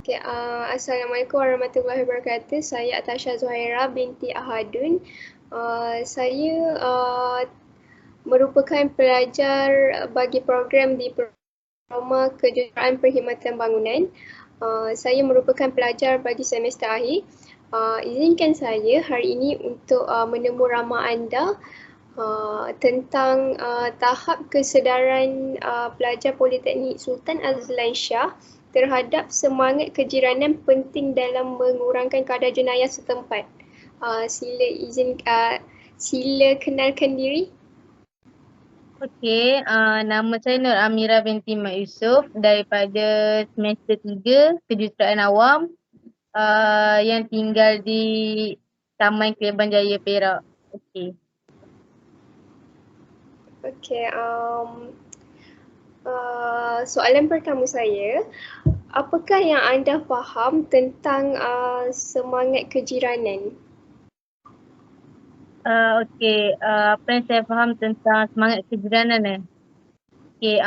Assalamualaikum warahmatullahi wabarakatuh. Saya Atasha Zuhaira binti Ahadun. Saya merupakan pelajar bagi program di Diploma Kejuruteraan Perkhidmatan Bangunan. Saya merupakan pelajar bagi semester akhir. Izinkan saya hari ini untuk menemu ramah anda tentang tahap kesedaran pelajar Politeknik Sultan Azlan Shah terhadap semangat kejiranan penting dalam mengurangkan kadar jenayah setempat. Sila kenalkan diri. Okey, nama saya Nur Amira binti Mat Yusof daripada semester 3 Kejuruteraan Awam yang tinggal di Taman Keleban Jaya Perak. Okey. Soalan pertama saya, apakah yang anda faham tentang semangat kejiranan? Apa yang saya faham tentang semangat kejiranan Okey,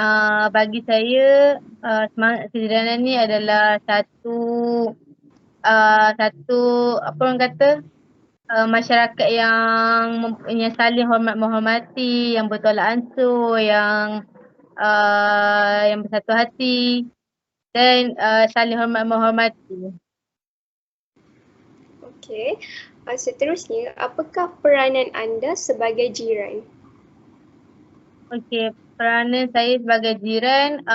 bagi saya semangat kejiranan ni adalah satu apa orang kata masyarakat yang saling hormat menghormati, yang bertolak ansur, yang bersatu hati dan saling hormat menghormati. Okey. Seterusnya, apakah peranan anda sebagai jiran? Okey, peranan saya sebagai jiran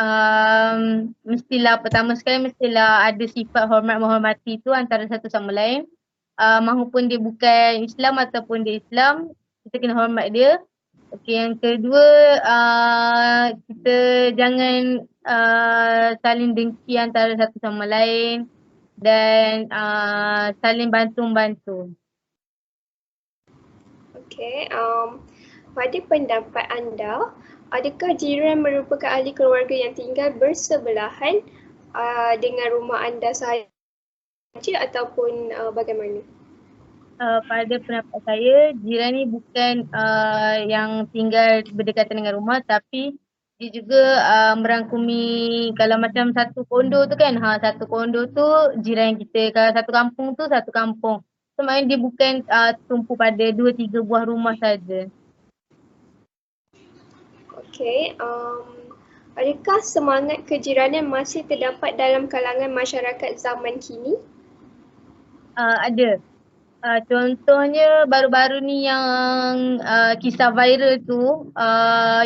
pertama sekali mestilah ada sifat hormat menghormati tu antara satu sama lain. Mahupun dia bukan Islam ataupun dia Islam, kita kena hormat dia. Okey, yang kedua kita jangan saling dengki antara satu sama lain dan saling bantu-membantu. Okey, pada pendapat anda, adakah jiran merupakan ahli keluarga yang tinggal bersebelahan dengan rumah anda sahaja ataupun bagaimana? Pada pendapat saya, jiran ni bukan yang tinggal berdekatan dengan rumah, tapi dia juga merangkumi kalau macam satu kondo tu kan, satu kondo tu jiran kita. Kalau satu kampung tu satu kampung. So maknanya dia bukan tumpu pada 2-3 buah rumah saja. Okey, adakah semangat kejiranan masih terdapat dalam kalangan masyarakat zaman kini? Ada. Contohnya baru-baru ni yang kisah viral tu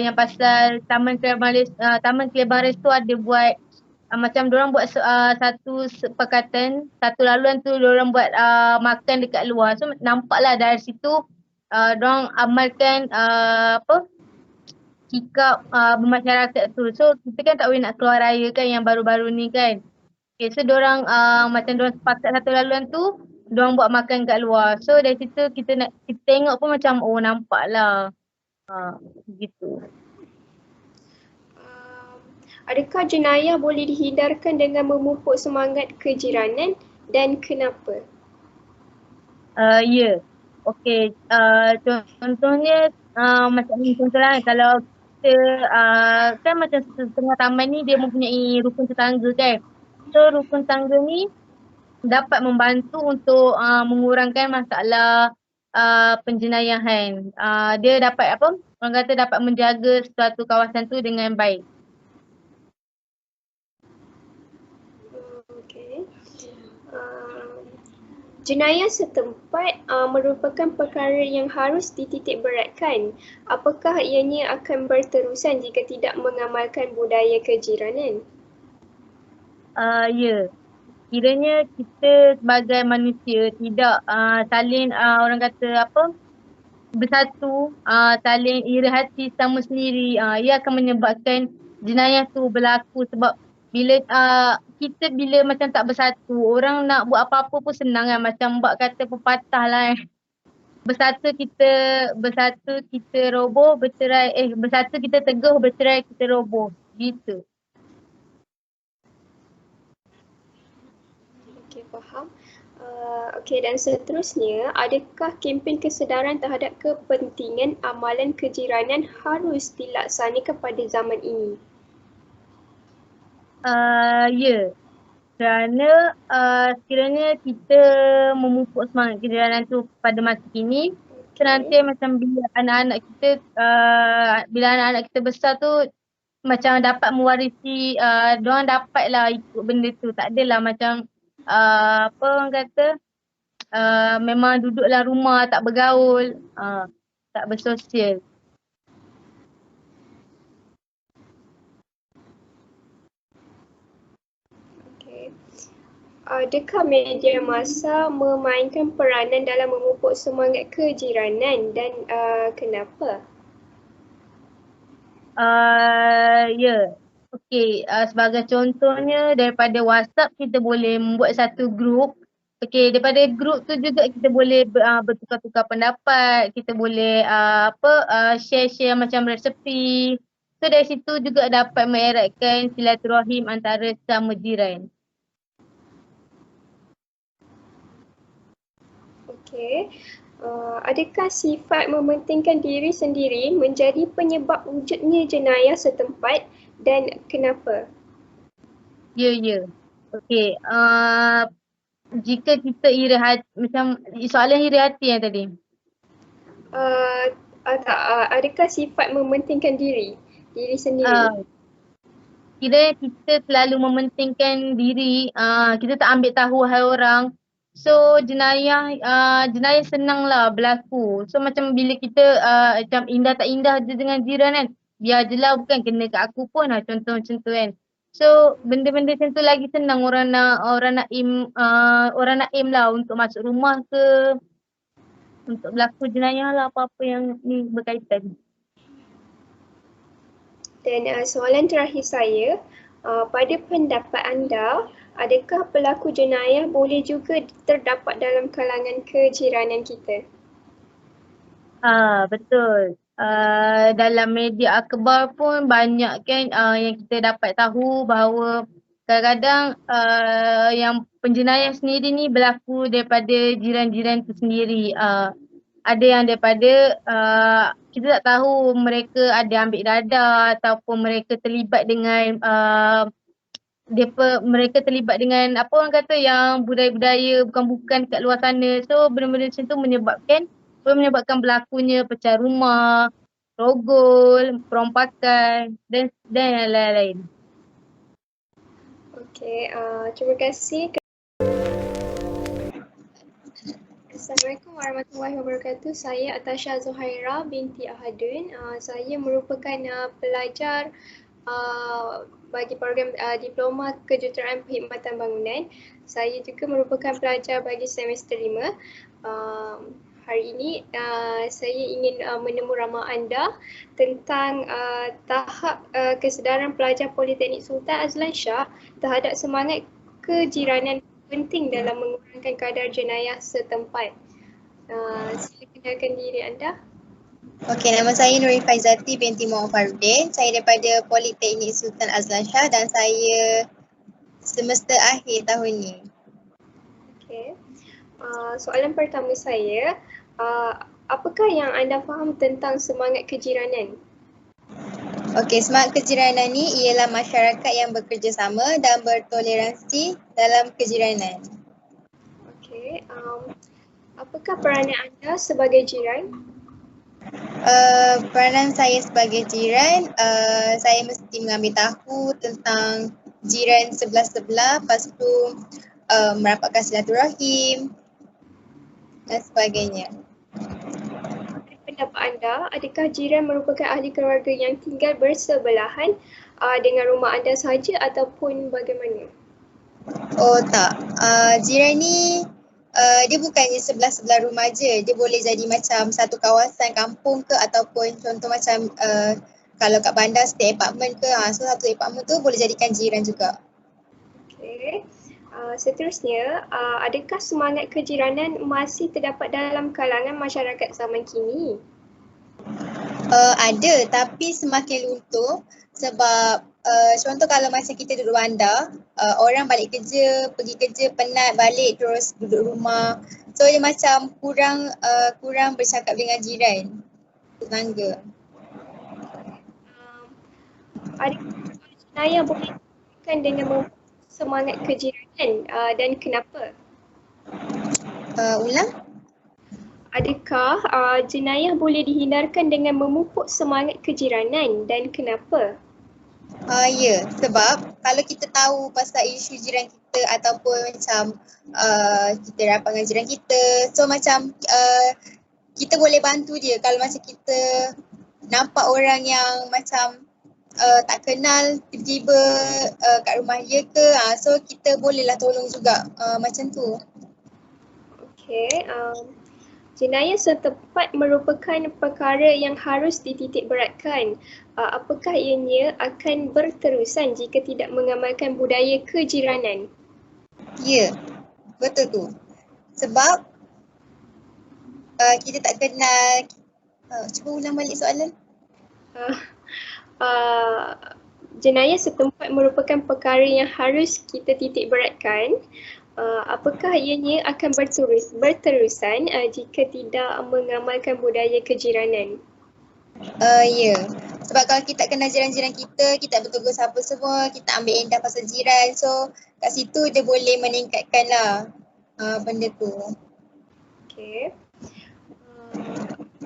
yang pasal Taman Keleban Resto ada buat macam diorang buat satu sepakatan, satu laluan tu diorang buat makan dekat luar. So nampaklah dari situ diorang amalkan sikap bermasyarakat tu. So kita kan tak boleh nak keluar raya kan yang baru-baru ni kan. Okay, so diorang macam diorang sepakat satu laluan tu, diorang buat makan kat luar. So dari situ kita tengok pun macam nampaklah. Begitu. Adakah jenayah boleh dihindarkan dengan memupuk semangat kejiranan dan kenapa? Ya. Okey, contohnya macam contohlah kalau kita kan macam setengah taman ni dia mempunyai rukun tetangga kan. So rukun tetangga ni dapat membantu untuk mengurangkan masalah penjenayahan. Dia dapat orang kata dapat menjaga suatu kawasan tu dengan baik. Okey. Jenayah setempat merupakan perkara yang harus dititik beratkan. Apakah ianya akan berterusan jika tidak mengamalkan budaya kejiranan? Ya. Kiranya kita sebagai manusia tidak saling orang kata bersatu, saling ira hati sama sendiri, ia akan menyebabkan jenayah tu berlaku sebab bila macam tak bersatu, orang nak buat apa-apa pun senang kan, macam buat kata pepatah lah bersatu kita roboh, bersatu kita teguh, bercerai kita roboh, gitu. Okey, faham. Okey, dan seterusnya, adakah kempen kesedaran terhadap kepentingan amalan kejiranan harus dilaksanakan pada zaman ini? Ya. Kerana sekiranya kita memupuk semangat kejiranan tu pada masa kini, nanti macam bila anak-anak kita besar tu macam dapat mewarisi, diorang dapatlah ikut benda tu. Tak adalah macam apa orang kata, memang duduklah rumah tak bergaul, tak bersosial. Okay. Adakah media massa memainkan peranan dalam memupuk semangat kejiranan dan kenapa? Ya. Okey, sebagai contohnya daripada WhatsApp kita boleh membuat satu grup. Okey, daripada grup tu juga kita boleh bertukar-tukar pendapat, kita boleh share-share macam resepi. So dari situ juga dapat mengeratkan silaturahim antara sesama jiran. Okey. Adakah sifat mementingkan diri sendiri menjadi penyebab wujudnya jenayah setempat dan kenapa? Ya. Okey, jika kita iri hati, macam soalan iri hati yang tadi. Adakah sifat mementingkan diri sendiri? Kira kita selalu mementingkan diri, kita tak ambil tahu hal orang. So jenayah senanglah berlaku. So macam bila kita macam indah tak indah je dengan jiran kan, biar je lah bukan kena kat aku pun, contoh macam tu kan. So benda-benda macam tu lagi senang orang nak aim lah untuk masuk rumah ke, untuk berlaku jenayah lah, apa-apa yang ni berkaitan. Dan soalan terakhir saya, pada pendapat anda, adakah pelaku jenayah boleh juga terdapat dalam kalangan kejiranan kita? Betul. Dalam media akhbar pun banyak kan yang kita dapat tahu bahawa kadang-kadang yang penjenayah sendiri ni berlaku daripada jiran-jiran tu sendiri. Ada yang daripada kita tak tahu mereka ada ambil dadah ataupun mereka terlibat dengan mereka terlibat dengan apa orang kata yang budaya-budaya bukan-bukan kat luar sana. So benda-benda macam tu menyebabkan berlakunya pecah rumah, rogol, perompakan dan yang lain-lain. Okey, terima kasih. Assalamualaikum warahmatullahi wabarakatuh. Saya Atasha Zuhaira binti Ahadun. Saya merupakan pelajar bagi program Diploma Kejuruteraan Perkhidmatan Bangunan. Saya juga merupakan pelajar bagi semester 5. Hari ini saya ingin menemu ramah anda tentang tahap kesedaran pelajar Politeknik Sultan Azlan Shah terhadap semangat kejiranan penting dalam mengurangkan kadar jenayah setempat. Sila kenalkan diri anda. Okey, nama saya Nuri Faizati binti Muhammad Farudin. Saya daripada Politeknik Sultan Azlan Shah dan saya semester akhir tahun ni. Okey. Soalan pertama saya, apakah yang anda faham tentang semangat kejiranan? Okey, semangat kejiranan ni ialah masyarakat yang bekerjasama dan bertoleransi dalam kejiranan. Okey. Apakah peranan anda sebagai jiran? Peranan saya sebagai jiran, saya mesti mengambil tahu tentang jiran sebelah-sebelah, lepas tu merapatkan silaturahim dan sebagainya. Pendapat anda, adakah jiran merupakan ahli keluarga yang tinggal bersebelahan dengan rumah anda sahaja ataupun bagaimana? Oh tak, jiran ni dia bukannya sebelah-sebelah rumah je, dia boleh jadi macam satu kawasan kampung ke ataupun contoh macam kalau kat bandar setiap apartmen ke, so satu apartmen tu boleh jadikan jiran juga. Okey. Seterusnya, adakah semangat kejiranan masih terdapat dalam kalangan masyarakat zaman kini? Ada, tapi semakin luntur sebab contoh kalau masa kita duduk bandar, orang balik kerja, pergi kerja penat, balik terus duduk rumah. So dia macam kurang bercakap dengan jiran, tetangga. Adakah jenayah boleh dihentikan dengan semangat kejiranan dan kenapa? Ulang? Adakah jenayah boleh dihindarkan dengan memupuk semangat kejiranan dan kenapa? Ya, sebab kalau kita tahu pasal isu jiran kita ataupun macam kita rapat dengan jiran kita, so macam kita boleh bantu dia kalau macam kita nampak orang yang macam tak kenal tiba-tiba kat rumah dia ke, so kita bolehlah tolong juga macam tu. Okey, jenayah setempat merupakan perkara yang harus dititik beratkan. Apakah ianya akan berterusan jika tidak mengamalkan budaya kejiranan? Ya, betul tu. Sebab kita tak kenal, cuba ulang balik soalan. Jenayah setempat merupakan perkara yang harus kita titik beratkan. Apakah ianya akan berterusan jika tidak mengamalkan budaya kejiranan? Ya, sebab kalau kita kenal jiran-jiran kita tak bertegur siapa semua, kita ambil endah pasal jiran, so kat situ dia boleh meningkatkan lah benda tu. Okey.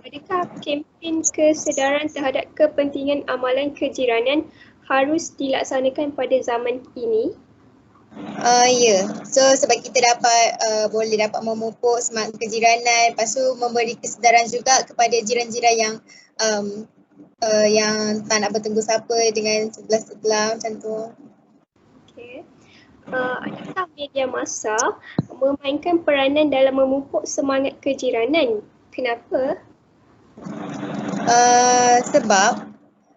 Adakah kempen kesedaran terhadap kepentingan amalan kejiranan harus dilaksanakan pada zaman ini? Ya, so sebab kita boleh dapat memupuk semangat kejiranan, lepas tu memberi kesedaran juga kepada jiran-jiran yang tak nak bertenggur siapa dengan sebelah-sebelah macam tu. Okey. Adakah media massa memainkan peranan dalam memupuk semangat kejiranan? Kenapa? Sebab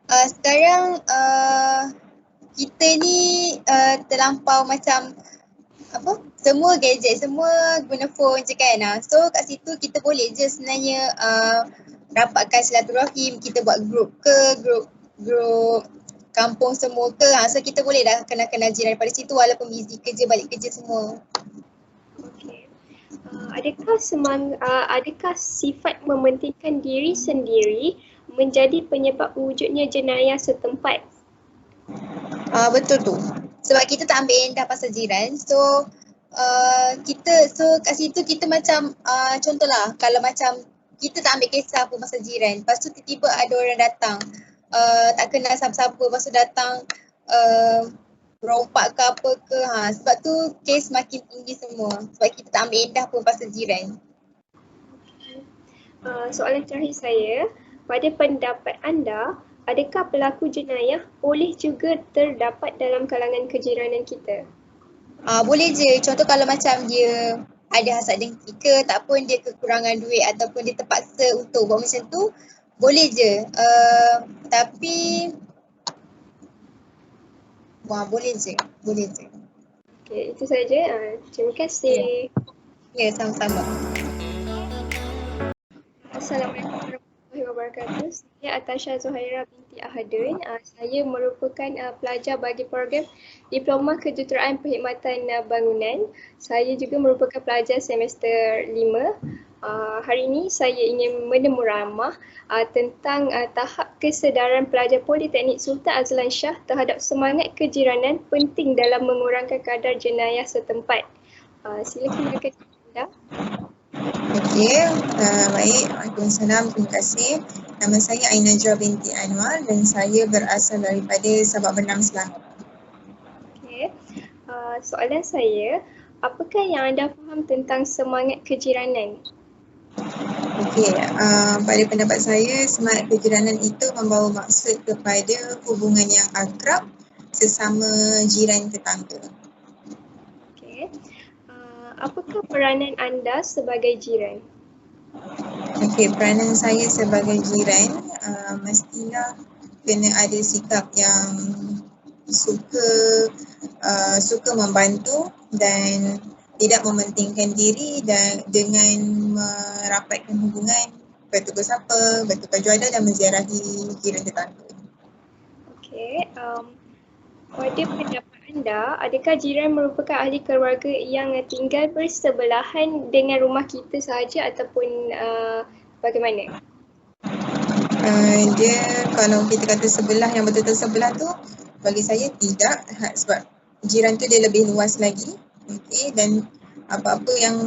sekarang kita ni terlampau macam semua gadget, semua guna phone je kan. So kat situ kita boleh je sebenarnya rapatkan silaturahim, kita buat grup kampung semua ke. So kita boleh dah kenal-kenal jiran daripada situ walaupun busy kerja, balik kerja semua. Okey. Adakah sifat mementingkan diri sendiri menjadi penyebab wujudnya jenayah setempat? Betul tu. Sebab kita tak ambil endah pasal jiran. So kat situ kita macam contohlah kalau macam kita tak ambil kisah pun pasal jiran. Lepas tu tiba-tiba ada orang datang tak kenal siapa-siapa, lepas tu datang rompak ke apa ke. Sebab tu kes makin tinggi semua. Sebab kita tak ambil endah pun pasal jiran. Soalan terakhir saya, pada pendapat anda, adakah pelaku jenayah boleh juga terdapat dalam kalangan kejiranan kita? Boleh je. Contoh kalau macam dia ada hasad dengki ke, tak pun dia kekurangan duit ataupun dia terpaksa untuk buat macam tu, boleh je. Tapi boleh je. Okey, itu saja. Terima kasih. Ya, sama-sama. Assalamualaikum warahmatullahi wabarakatuh. Saya Atasha Zuhaira binti Ahadun. Saya merupakan pelajar bagi program Diploma Kejuruteraan Perkhidmatan Bangunan. Saya juga merupakan pelajar semester 5. Hari ini saya ingin menemu ramah tentang tahap kesedaran pelajar Politeknik Sultan Azlan Shah terhadap semangat kejiranan penting dalam mengurangkan kadar jenayah setempat. Silakan gunakan anda. Okey, baik. Waalaikumsalam. Terima kasih. Nama saya Ainajra binti Anwar dan saya berasal daripada Sabak Bernam, Selangor. Okey. Soalan saya, apakah yang anda faham tentang semangat kejiranan? Okey, pada pendapat saya, semangat kejiranan itu membawa maksud kepada hubungan yang akrab sesama jiran tetangga. Okey. Apakah peranan anda sebagai jiran? Okey, peranan saya sebagai jiran mestilah kena ada sikap yang suka membantu dan tidak mementingkan diri dan dengan merapatkan hubungan, bertukar sapa, bertukar juadah dan menziarahi jiran tetangga. Okey. Pada pendapat anda, adakah jiran merupakan ahli keluarga yang tinggal bersebelahan dengan rumah kita sahaja ataupun bagaimana? Dia kalau kita kata sebelah yang betul-betul sebelah tu, bagi saya tidak, sebab jiran tu dia lebih luas lagi. Okey, dan apa-apa yang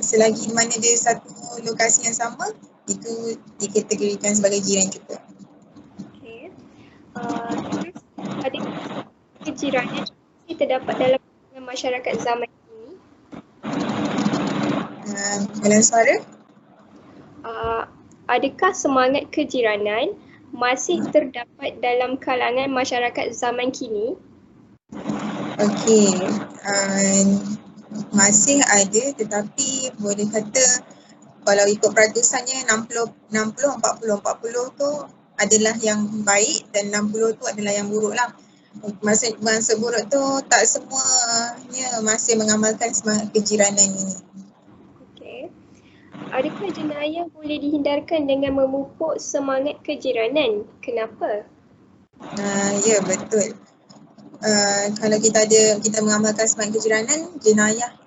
selagi mana dia satu lokasi yang sama, itu dikategorikan sebagai jiran juga. Okey. Terus ada kejiranan yang terdapat dalam masyarakat zaman ini? Dalam suara? Adakah semangat kejiranan masih terdapat dalam kalangan masyarakat zaman kini? Okey, masih ada, tetapi boleh kata kalau ikut peratusannya 60, 40 tu adalah yang baik dan 60 tu adalah yang buruk lah. Maksud buruk tu tak semuanya masih mengamalkan semangat kejiranan ini. Okey. Adakah jenayah boleh dihindarkan dengan memupuk semangat kejiranan? Kenapa? Ya, betul. Kalau kita mengamalkan semangat kejiranan,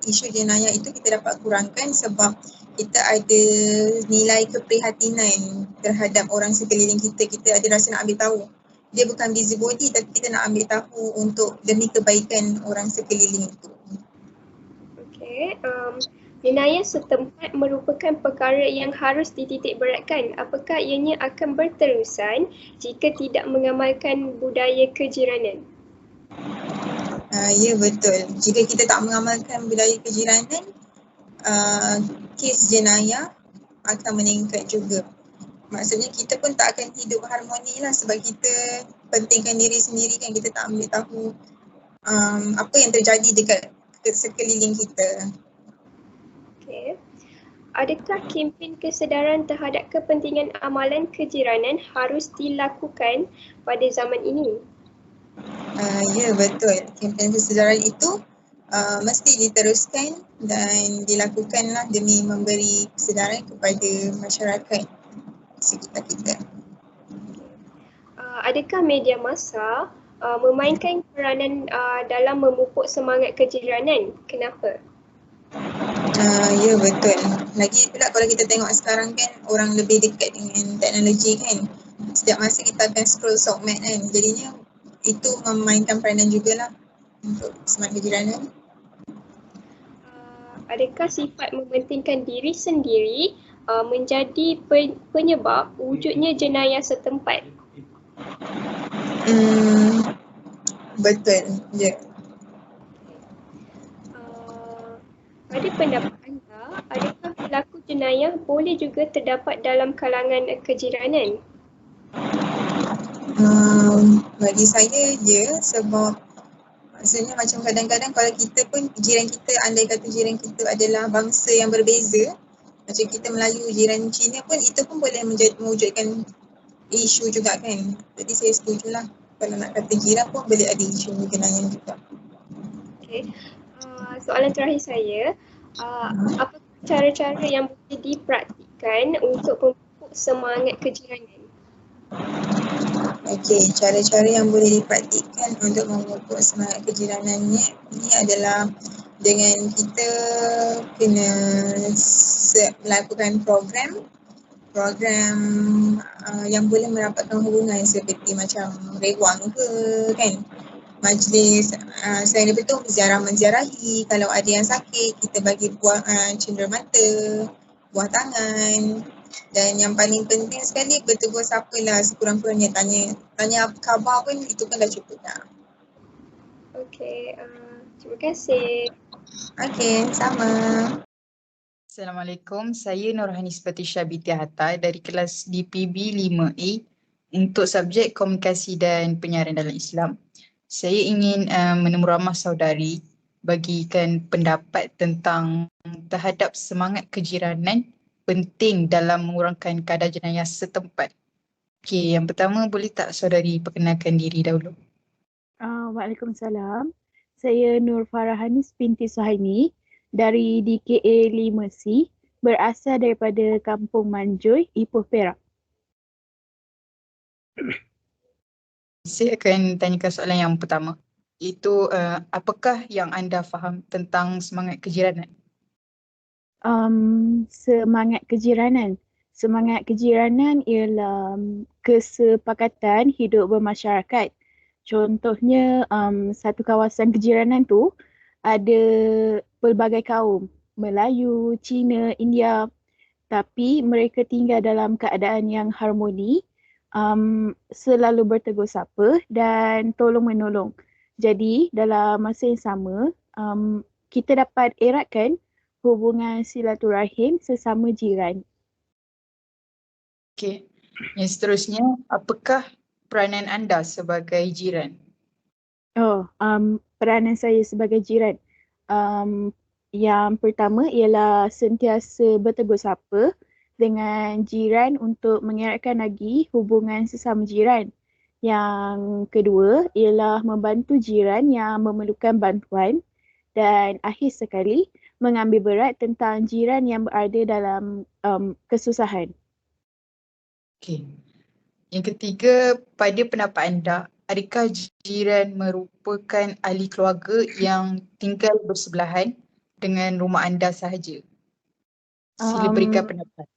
isu jenayah itu kita dapat kurangkan sebab kita ada nilai keprihatinan terhadap orang sekeliling kita. Kita ada rasa nak ambil tahu. Dia bukan busybody tapi kita nak ambil tahu untuk demi kebaikan orang sekeliling itu. Okey. Jenayah setempat merupakan perkara yang harus dititik beratkan. Apakah ianya akan berterusan jika tidak mengamalkan budaya kejiranan? Ya, betul. Jika kita tak mengamalkan budaya kejiranan, kes jenayah akan meningkat juga. Maksudnya kita pun tak akan hidup harmoni lah sebab kita pentingkan diri sendiri kan, kita tak ambil tahu apa yang terjadi dekat sekeliling kita. Okey. Adakah kempen kesedaran terhadap kepentingan amalan kejiranan harus dilakukan pada zaman ini? Ya, betul. Kempen kesedaran itu mesti diteruskan dan dilakukanlah demi memberi kesedaran kepada masyarakat sekitar kita. Adakah media massa memainkan peranan dalam memupuk semangat kejiranan? Kenapa? Ya, betul. Lagi pula kalau kita tengok sekarang kan orang lebih dekat dengan teknologi kan. Setiap masa kita akan scroll sokmed kan. Jadinya itu memainkan peranan jugalah untuk semangat kejiranan. Adakah sifat mementingkan diri sendiri menjadi penyebab wujudnya jenayah setempat? Betul, ya. Pada pendapat anda, adakah pelaku jenayah boleh juga terdapat dalam kalangan kejiranan? Bagi saya, ya, sebab maksudnya macam kadang-kadang kalau kita pun jiran kita, andai kata jiran kita adalah bangsa yang berbeza, macam kita Melayu, jiran Cina pun, itu pun boleh mewujudkan isu juga kan. Jadi saya setujulah kalau nak kata jiran pun boleh ada isu jenayah juga. Okey. Soalan terakhir saya, apa cara-cara yang boleh dipraktikkan untuk memupuk semangat kejiranan? Okey, cara-cara yang boleh dipraktikkan untuk memupuk semangat kejiranannya ini adalah dengan kita kena melakukan program yang boleh merapatkan hubungan seperti macam rewang ke kan, majlis, selain daripada itu ziarah menziarahi, kalau ada yang sakit kita bagi buah cenderamata, buah tangan, dan yang paling penting sekali bertegur sapalah sekurang-kurangnya, tanya apa khabar pun, itu pun dah cukup dah. Okey, terima kasih. Okey, sama. Assalamualaikum, saya Nurhanis Patisha binti Hatta dari kelas DPB 5A untuk subjek komunikasi dan penyiaran dalam Islam. Saya ingin menemu ramah saudari bagikan pendapat tentang terhadap semangat kejiranan penting dalam mengurangkan kadar jenayah setempat. Okey, yang pertama boleh tak saudari perkenalkan diri dahulu? Waalaikumsalam. Saya Nur Farahanis binti Suhaimi dari DKA 5C, berasal daripada Kampung Manjoy, Ipoh, Perak. Saya akan tanyakan soalan yang pertama. Itu apakah yang anda faham tentang semangat kejiranan? Semangat kejiranan. Semangat kejiranan ialah kesepakatan hidup bermasyarakat. Contohnya satu kawasan kejiranan tu ada pelbagai kaum, Melayu, Cina, India, tapi mereka tinggal dalam keadaan yang harmoni, selalu bertegur sapa dan tolong menolong. Jadi dalam masa yang sama, kita dapat eratkan hubungan silaturahim sesama jiran. Okey. Yang seterusnya, apakah peranan anda sebagai jiran? Peranan saya sebagai jiran. Yang pertama ialah sentiasa bertegur sapa dengan jiran untuk mengeratkan lagi hubungan sesama jiran. Yang kedua ialah membantu jiran yang memerlukan bantuan. Dan akhir sekali, mengambil berat tentang jiran yang berada dalam kesusahan. Okey. Yang ketiga, pada pendapat anda, adakah jiran merupakan ahli keluarga yang tinggal bersebelahan dengan rumah anda sahaja? Sila berikan pendapat.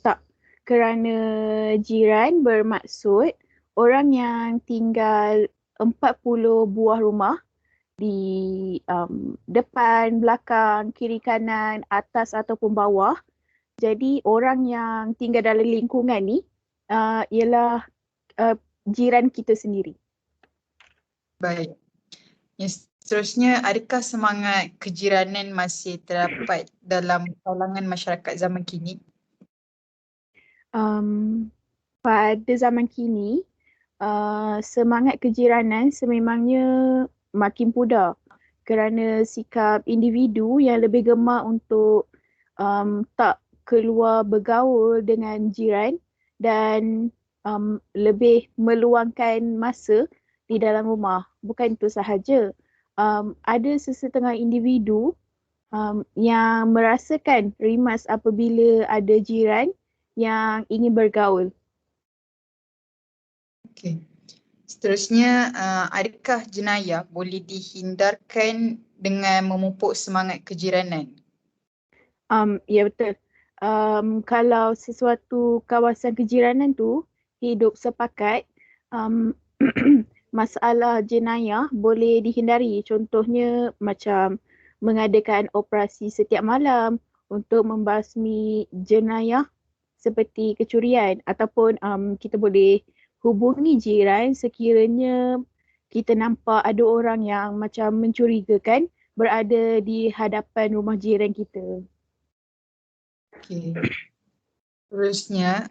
Tak, kerana jiran bermaksud orang yang tinggal 40 buah rumah di depan, belakang, kiri kanan, atas ataupun bawah. Jadi orang yang tinggal dalam lingkungan ni ialah jiran kita sendiri. Baik. Yang seterusnya, adakah semangat kejiranan masih terdapat dalam kalangan masyarakat zaman kini? Pada zaman kini, semangat kejiranan sememangnya makin pudar kerana sikap individu yang lebih gemar untuk tak keluar bergaul dengan jiran dan lebih meluangkan masa di dalam rumah. Bukan itu sahaja, ada sesetengah individu yang merasakan rimas apabila ada jiran yang ingin bergaul. Okey. Seterusnya, adakah jenayah boleh dihindarkan dengan memupuk semangat kejiranan? Ya betul. Kalau sesuatu kawasan kejiranan tu hidup sepakat, masalah jenayah boleh dihindari. Contohnya macam mengadakan operasi setiap malam untuk membasmi jenayah seperti kecurian, ataupun kita boleh hubungi jiran sekiranya kita nampak ada orang yang macam mencurigakan berada di hadapan rumah jiran kita. Okey. Seterusnya,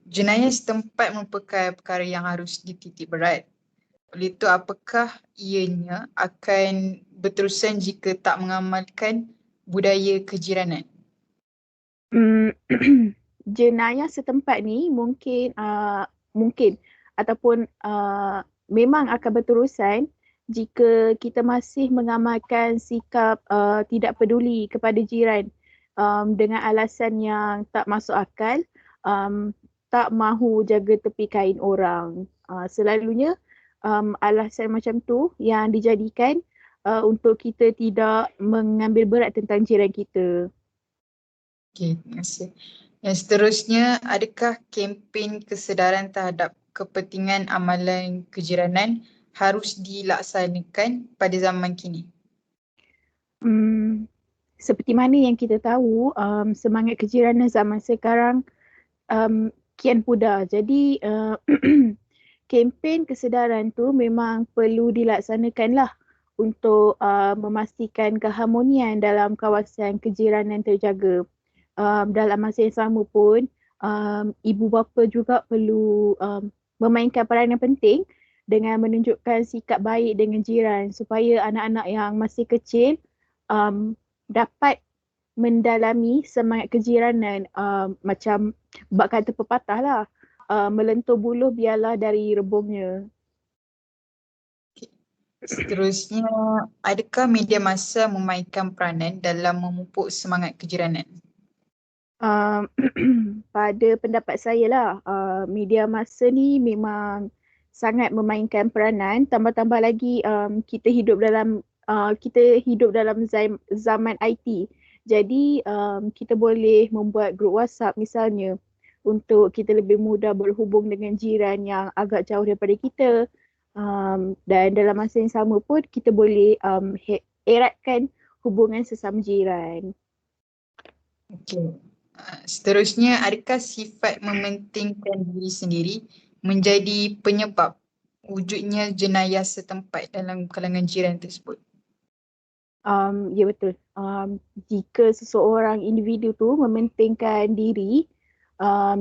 jenayah setempat merupakan perkara yang harus dititik berat. Oleh itu, apakah ianya akan berterusan jika tak mengamalkan budaya kejiranan? Jenayah setempat ni mungkin ataupun memang akan berterusan jika kita masih mengamalkan sikap tidak peduli kepada jiran dengan alasan yang tak masuk akal, tak mahu jaga tepi kain orang. Selalunya alasan macam tu yang dijadikan untuk kita tidak mengambil berat tentang jiran kita. Okey, terima kasih. Yang seterusnya, adakah kempen kesedaran terhadap kepentingan amalan kejiranan harus dilaksanakan pada zaman kini? Seperti mana yang kita tahu, semangat kejiranan zaman sekarang kian pudar. Jadi kempen kesedaran tu memang perlu dilaksanakan lah untuk memastikan keharmonian dalam kawasan kejiranan terjaga. Dalam masa yang sama pun, ibu bapa juga perlu memainkan peranan penting dengan menunjukkan sikap baik dengan jiran supaya anak-anak yang masih kecil dapat mendalami semangat kejiranan. Macam bak kata pepatah lah, melentur buluh biarlah dari rebungnya. Seterusnya, adakah media massa memainkan peranan dalam memupuk semangat kejiranan? Pada pendapat saya lah, media massa ni memang sangat memainkan peranan. Tambah-tambah lagi kita hidup dalam zaman IT. Jadi kita boleh membuat grup WhatsApp misalnya untuk kita lebih mudah berhubung dengan jiran yang agak jauh daripada kita. Dan dalam masa yang sama pun kita boleh eratkan hubungan sesama jiran. Okey. Seterusnya, adakah sifat mementingkan diri sendiri menjadi penyebab wujudnya jenayah setempat dalam kalangan jiran tersebut? Ya betul. Jika seseorang individu tu mementingkan diri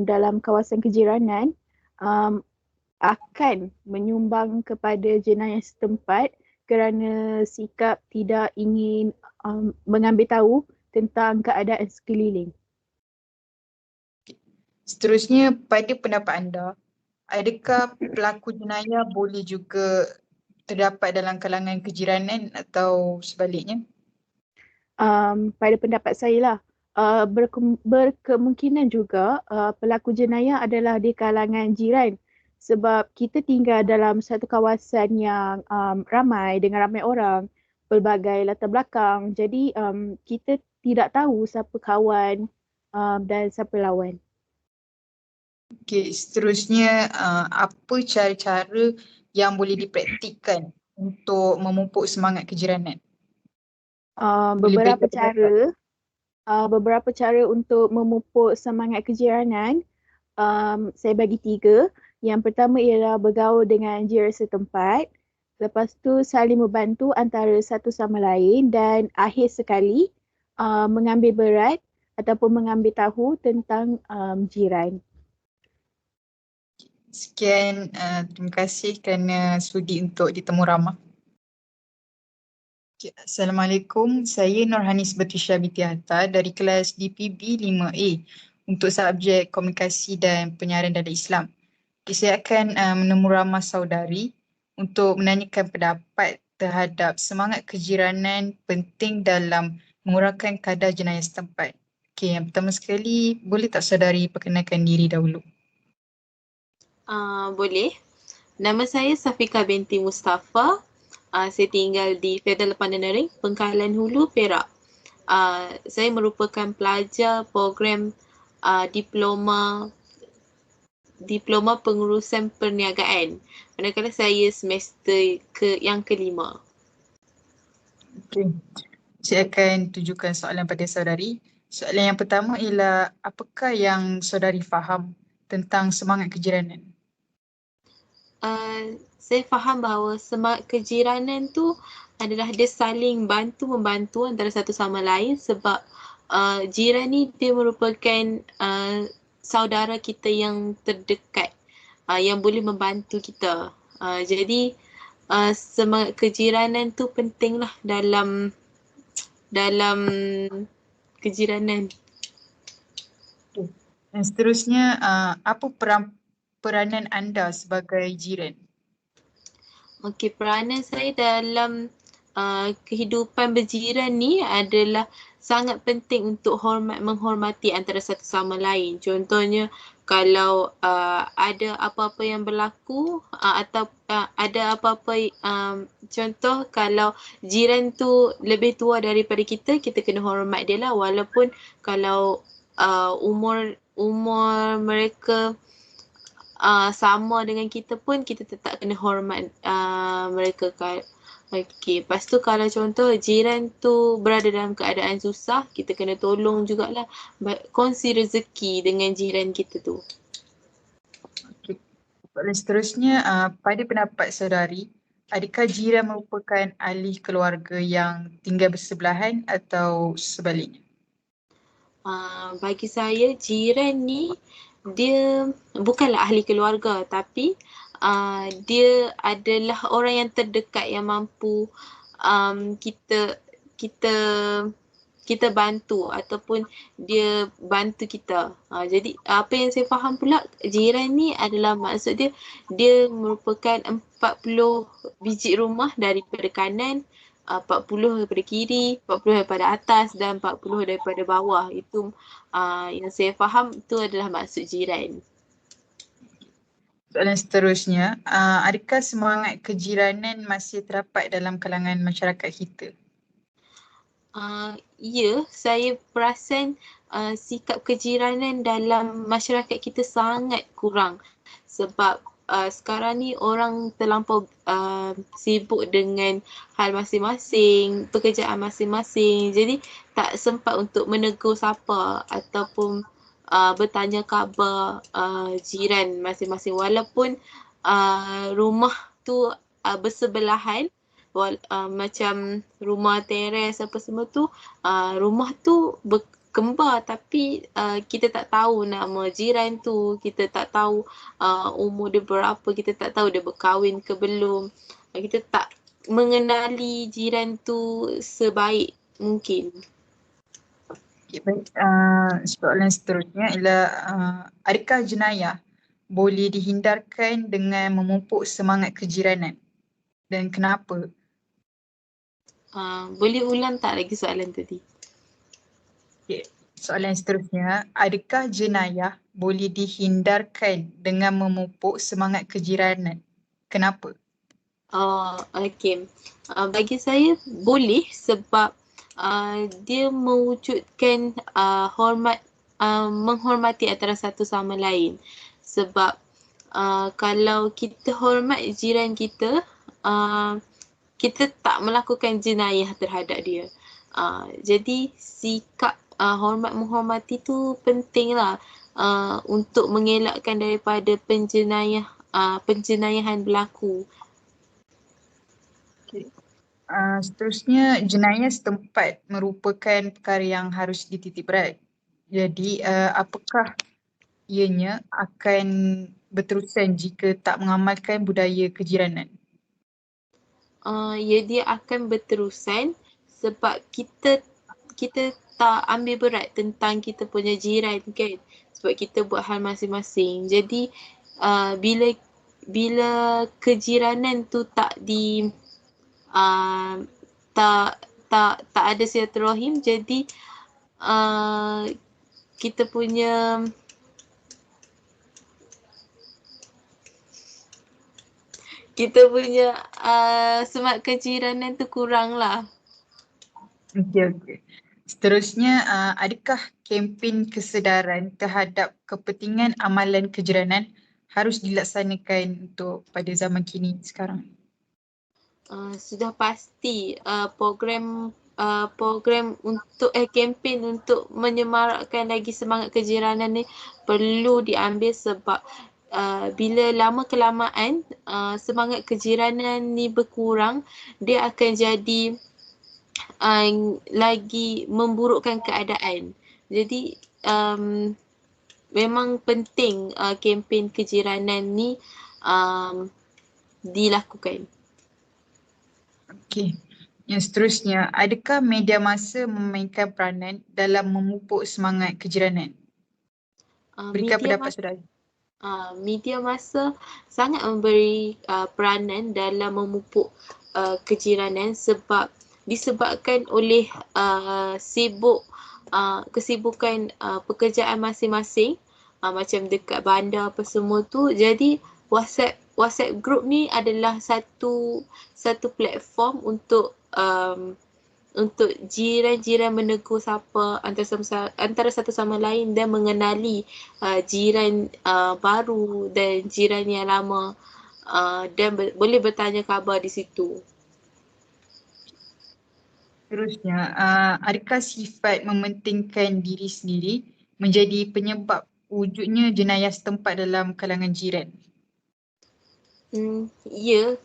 dalam kawasan kejiranan, akan menyumbang kepada jenayah setempat kerana sikap tidak ingin mengambil tahu tentang keadaan sekeliling. Seterusnya, pada pendapat anda, adakah pelaku jenayah boleh juga terdapat dalam kalangan kejiranan atau sebaliknya? Pada pendapat saya lah, berkemungkinan juga pelaku jenayah adalah di kalangan jiran sebab kita tinggal dalam satu kawasan yang ramai dengan ramai orang, pelbagai latar belakang. Jadi kita tidak tahu siapa kawan dan siapa lawan. Okey, seterusnya apa cara-cara yang boleh dipraktikkan untuk memupuk semangat kejiranan? Boleh Beberapa beritahu tak? beberapa cara untuk memupuk semangat kejiranan, saya bagi 3. Yang pertama ialah bergaul dengan jiran setempat. Lepas tu saling membantu antara satu sama lain dan akhir sekali mengambil berat ataupun mengambil tahu tentang jiran. Sekian, terima kasih kerana sudi untuk ditemu ramah. Okay. Assalamualaikum, saya Nurhanis Batisha binti Hatta dari kelas DPB 5A untuk subjek komunikasi dan penyiaran dalam Islam. Okay, saya akan menemu ramah saudari untuk menanyakan pendapat terhadap semangat kejiranan penting dalam mengurangkan kadar jenayah setempat. Okay, yang pertama sekali, boleh tak saudari perkenalkan diri dahulu? Boleh. Nama saya Safika binti Mustafa. Saya tinggal di Federal Pandanering, Pengkalan Hulu, Perak. Saya merupakan pelajar program diploma pengurusan perniagaan. Manakala saya semester yang kelima. Okey. Saya akan tujukan soalan pada saudari. Soalan yang pertama ialah apakah yang saudari faham tentang semangat kejiranan? Saya faham bahawa semangat kejiranan tu adalah dia saling bantu-membantu antara satu sama lain sebab jiran ni dia merupakan saudara kita yang terdekat yang boleh membantu kita. Jadi semangat kejiranan tu pentinglah dalam kejiranan. Dan seterusnya, apa peranan anda sebagai jiran? Okey, peranan saya dalam kehidupan berjiran ni adalah sangat penting untuk menghormati antara satu sama lain. Contohnya kalau ada apa-apa yang berlaku atau ada apa-apa contoh kalau jiran tu lebih tua daripada kita, kita kena hormat dia lah walaupun kalau umur mereka sama dengan kita pun kita tetap kena hormat mereka kan. Okey, lepas tu kalau contoh jiran tu berada dalam keadaan susah, kita kena tolong jugalah, kongsi rezeki dengan jiran kita tu. Okey. Soalan seterusnya, pada pendapat saudari, adakah jiran merupakan ahli keluarga yang tinggal bersebelahan atau sebaliknya? Bagi saya jiran ni dia bukanlah ahli keluarga tapi dia adalah orang yang terdekat yang mampu kita bantu ataupun dia bantu kita. Jadi apa yang saya faham pula jiran ni adalah maksud dia merupakan 40 biji rumah daripada kanan, 40 daripada kiri, 40 daripada atas dan 40 daripada bawah. Itu yang saya faham itu adalah maksud jiran. Soalan seterusnya, adakah semangat kejiranan masih terdapat dalam kalangan masyarakat kita? Ya, saya perasan sikap kejiranan dalam masyarakat kita sangat kurang sebab sekarang ni orang terlampau sibuk dengan hal masing-masing, pekerjaan masing-masing. Jadi tak sempat untuk menegur siapa ataupun bertanya khabar jiran masing-masing walaupun rumah tu bersebelahan. Macam rumah teres apa semua tu, rumah tu berkembar tapi kita tak tahu nama jiran tu, kita tak tahu umur dia berapa, kita tak tahu dia berkahwin ke belum, kita tak mengenali jiran tu sebaik mungkin. Okay, baik. Soalan seterusnya ialah adakah jenayah boleh dihindarkan dengan memupuk semangat kejiranan dan kenapa? Boleh ulang tak lagi soalan tadi? Okay. Soalan seterusnya, adakah jenayah boleh dihindarkan dengan memupuk semangat kejiranan? Kenapa? Okay. Bagi saya boleh sebab dia mewujudkan menghormati antara satu sama lain. Sebab kalau kita hormat jiran kita, kita tak melakukan jenayah terhadap dia. Jadi sikap hormat-menghormati tu pentinglah untuk mengelakkan daripada penjenayahan berlaku. Okay. Seterusnya, jenayah setempat merupakan perkara yang harus dititik berat. Jadi apakah ianya akan berterusan jika tak mengamalkan budaya kejiranan? Ya, dia akan berterusan sebab kita tak ambil berat tentang kita punya jiran kan, sebab kita buat hal masing-masing. Jadi bila kejiranan tu tak ada silaturahim, jadi kita punya semangat kejiranan tu kurang lah. Okay. Seterusnya, adakah kempen kesedaran terhadap kepentingan amalan kejiranan harus dilaksanakan untuk pada zaman kini sekarang? Sudah pasti program untuk kempen untuk menyemarakkan lagi semangat kejiranan ni perlu diambil sebab bila lama kelamaan semangat kejiranan ni berkurang, dia akan jadi lagi memburukkan keadaan. Jadi memang penting kempen kejiranan ni dilakukan. Okey. Yang seterusnya, adakah media massa memainkan peranan dalam memupuk semangat kejiranan? Berikan pendapat saudara. Media massa sangat memberi peranan dalam memupuk kejiranan sebab disebabkan oleh kesibukan pekerjaan masing-masing, macam dekat bandar apa semua tu. Jadi WhatsApp group ni adalah satu platform untuk jiran-jiran menegur sapa antara satu sama lain dan mengenali jiran baru dan jiran yang lama dan boleh bertanya khabar di situ. Seterusnya, adakah sifat mementingkan diri sendiri menjadi penyebab wujudnya jenayah setempat dalam kalangan jiran? Ya,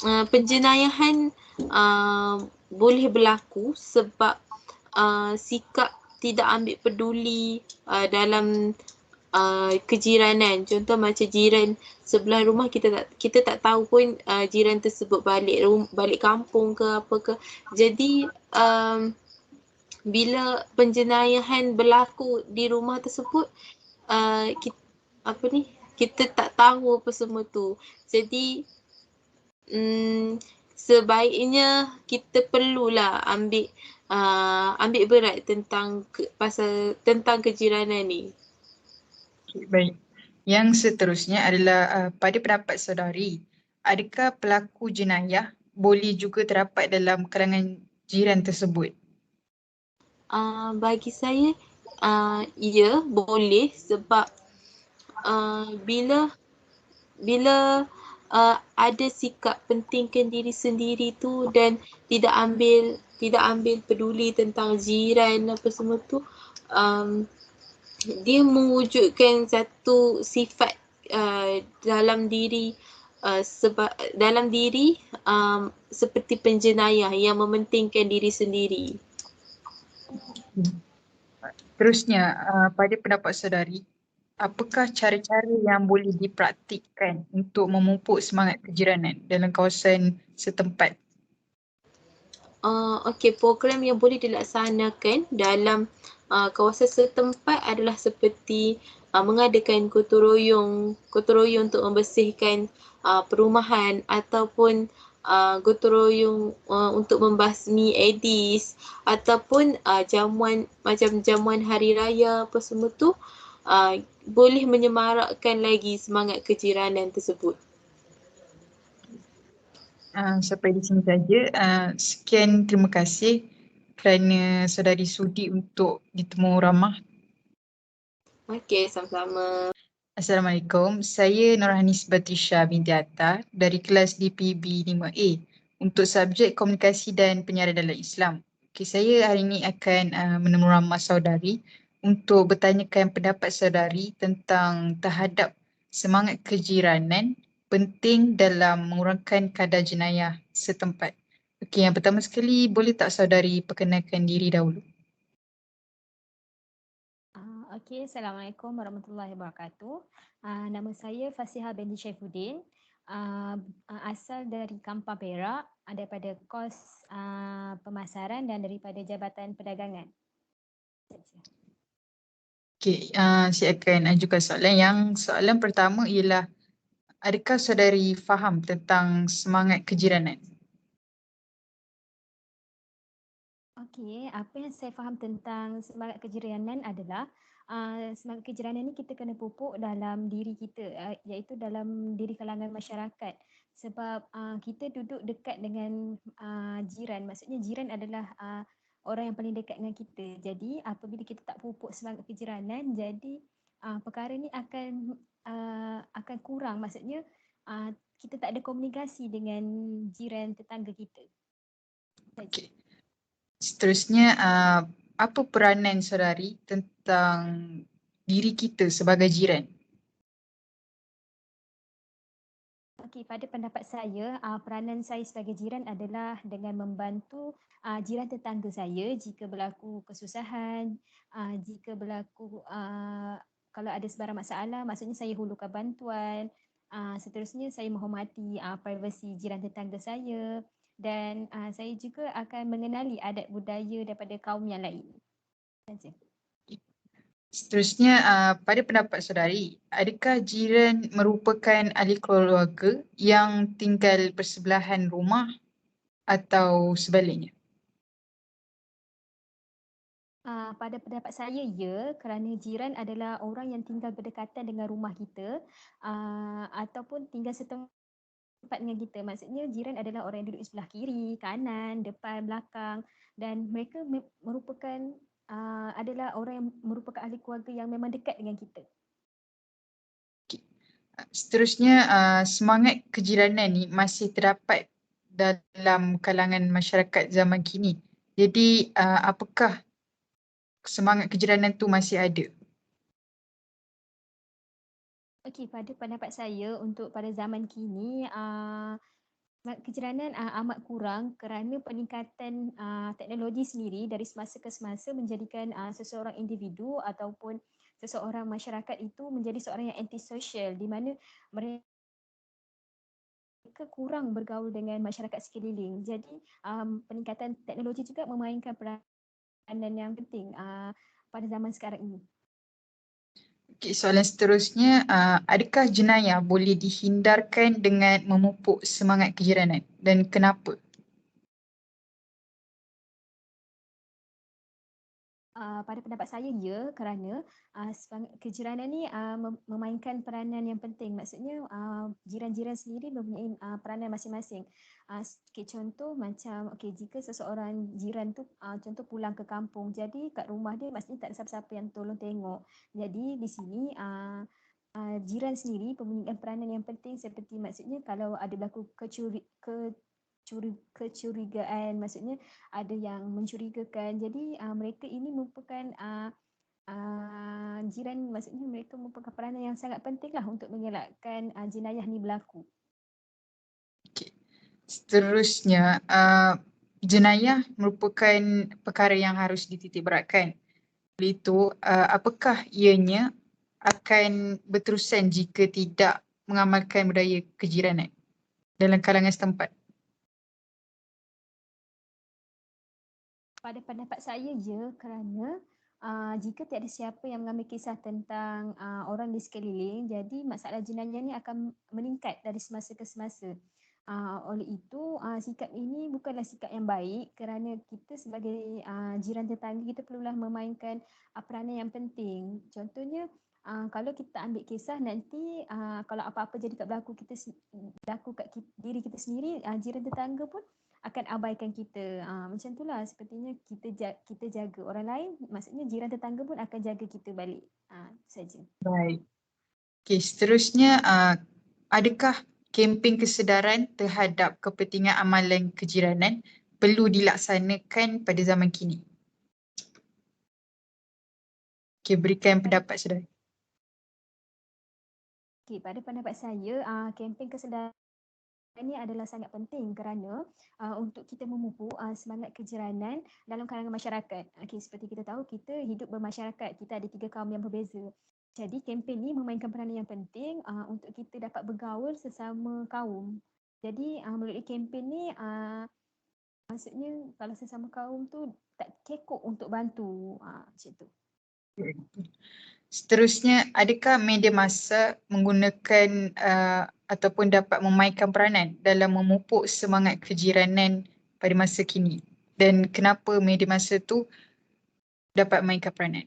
penjenayahan boleh berlaku sebab sikap tidak ambil peduli dalam kejiranan. Contoh macam jiran sebelah rumah kita tak tahu pun jiran tersebut balik kampung ke apa ke. Jadi bila penjenayahan berlaku di rumah tersebut, kita tak tahu apa semua tu. Jadi sebaiknya kita perlulah ambil berat tentang kejiranan ni. Okay, baik. Yang seterusnya adalah pada pendapat saudari, adakah pelaku jenayah boleh juga terdapat dalam kalangan jiran tersebut? Bagi saya, ya boleh sebab bila ada sikap pentingkan diri sendiri tu dan tidak ambil peduli tentang jiran apa semua tu, dia mewujudkan satu sifat dalam diri seperti penjenayah yang mementingkan diri sendiri. Terusnya, pada pendapat saudari, apakah cara-cara yang boleh dipraktikkan untuk memupuk semangat kejiranan dalam kawasan setempat? Okey, program yang boleh dilaksanakan dalam kawasan setempat adalah seperti mengadakan gotong royong untuk membersihkan perumahan ataupun gotong royong untuk membasmi Aedes ataupun jamuan hari raya apa semua tu boleh menyemarakkan lagi semangat kejiranan tersebut. Sampai di sini saja. Sekian, terima kasih kerana saudari sudi untuk ditemu ramah. Okey, sama-sama. Assalamualaikum, saya Nurhanis Batrisha binti Atta dari kelas DPB 5A untuk subjek komunikasi dan penyiaran dalam Islam. Okay, saya hari ini akan menemu ramah saudari untuk bertanyakan pendapat saudari tentang terhadap semangat kejiranan penting dalam mengurangkan kadar jenayah setempat. Okey, yang pertama sekali, boleh tak saudari perkenalkan diri dahulu? Okey, Assalamualaikum warahmatullahi wabarakatuh. Nama saya Fasiha binti Syaifuddin. Asal dari Kampar Perak, daripada kos pemasaran dan daripada Jabatan Perdagangan. Okey, saya akan ajukan soalan. Soalan pertama ialah, adakah saudari faham tentang semangat kejiranan? Okey, apa yang saya faham tentang semangat kejiranan adalah semangat kejiranan ni kita kena pupuk dalam diri kita, iaitu dalam diri kalangan masyarakat. Sebab kita duduk dekat dengan jiran, maksudnya jiran adalah orang yang paling dekat dengan kita. Jadi apabila kita tak pupuk semangat kejiranan, jadi perkara ni akan kurang, maksudnya kita tak ada komunikasi dengan jiran tetangga kita. Okey. Seterusnya, apa peranan saudari tentang diri kita sebagai jiran? Okey, pada pendapat saya, peranan saya sebagai jiran adalah dengan membantu jiran tetangga saya jika berlaku kesusahan, jika berlaku kalau ada sebarang masalah, maksudnya saya hulurkan bantuan. Seterusnya saya menghormati privasi jiran tetangga saya dan saya juga akan mengenali adat budaya daripada kaum yang lain. Saja. Seterusnya, pada pendapat saudari, adakah jiran merupakan ahli keluarga yang tinggal bersebelahan rumah atau sebaliknya? Pada pendapat saya, ya, kerana jiran adalah orang yang tinggal berdekatan dengan rumah kita ataupun tinggal setempat dengan kita. Maksudnya jiran adalah orang yang duduk di sebelah kiri, kanan, depan, belakang dan mereka merupakan adalah orang yang merupakan ahli keluarga yang memang dekat dengan kita. Seterusnya, semangat kejiranan ni masih terdapat dalam kalangan masyarakat zaman kini. Jadi, apakah semangat kejiranan tu masih ada? Okey, pada pendapat saya untuk pada zaman kini semangat kejiranan amat kurang kerana peningkatan teknologi sendiri dari semasa ke semasa menjadikan seseorang individu ataupun seseorang masyarakat itu menjadi seorang yang antisosial di mana mereka kurang bergaul dengan masyarakat sekeliling. Jadi peningkatan teknologi juga memainkan peranan yang penting pada zaman sekarang ini. Okay, soalan seterusnya, adakah jenayah boleh dihindarkan dengan memupuk semangat kejiranan dan kenapa? Pada pendapat saya ya, kerana kejiranan ni memainkan peranan yang penting. Maksudnya jiran-jiran sendiri mempunyai peranan masing-masing. Contoh macam jika seseorang jiran tu contoh pulang ke kampung, jadi kat rumah dia maksudnya tak ada siapa-siapa yang tolong tengok. Jadi di sini jiran sendiri mempunyai peranan yang penting, seperti maksudnya kalau ada berlaku kecurigaan, maksudnya ada yang mencurigakan. Jadi mereka ini merupakan jiran, maksudnya mereka merupakan peranan yang sangat penting lah untuk mengelakkan jenayah ni berlaku. Okay. Seterusnya, jenayah merupakan perkara yang harus dititik beratkan. Oleh itu, apakah ianya akan berterusan jika tidak mengamalkan budaya kejiranan dalam kalangan setempat? Pada pendapat saya ya, kerana jika tiada siapa yang mengambil kisah tentang orang di sekeliling, jadi masalah jenayah ni akan meningkat dari semasa ke semasa. Oleh itu, sikap ini bukanlah sikap yang baik, kerana kita sebagai jiran tetangga, kita perlulah memainkan peranan yang penting. Contohnya, kalau kita ambil kisah nanti kalau apa-apa jadi kat berlaku kat diri kita sendiri, jiran tetangga pun akan abaikan kita. Macam itulah, sepertinya kita jaga orang lain, maksudnya jiran tetangga pun akan jaga kita balik. Saja. Baik. Okay, seterusnya, adakah kempen kesedaran terhadap kepentingan amalan kejiranan perlu dilaksanakan pada zaman kini? Okay, berikan pendapat saudara. Okay, pada pendapat saya, kempen kesedaran ini adalah sangat penting kerana untuk kita memupuk semangat kejiranan dalam kalangan masyarakat. Seperti kita tahu, kita hidup bermasyarakat, kita ada 3 kaum yang berbeza. Jadi kempen ni memainkan peranan yang penting untuk kita dapat bergaul sesama kaum. Jadi melalui kempen ni maksudnya kalau sesama kaum tu tak kekok untuk bantu, macam tu. Seterusnya, adakah media massa menggunakan ataupun dapat memainkan peranan dalam memupuk semangat kejiranan pada masa kini? Dan kenapa media massa tu dapat memainkan peranan?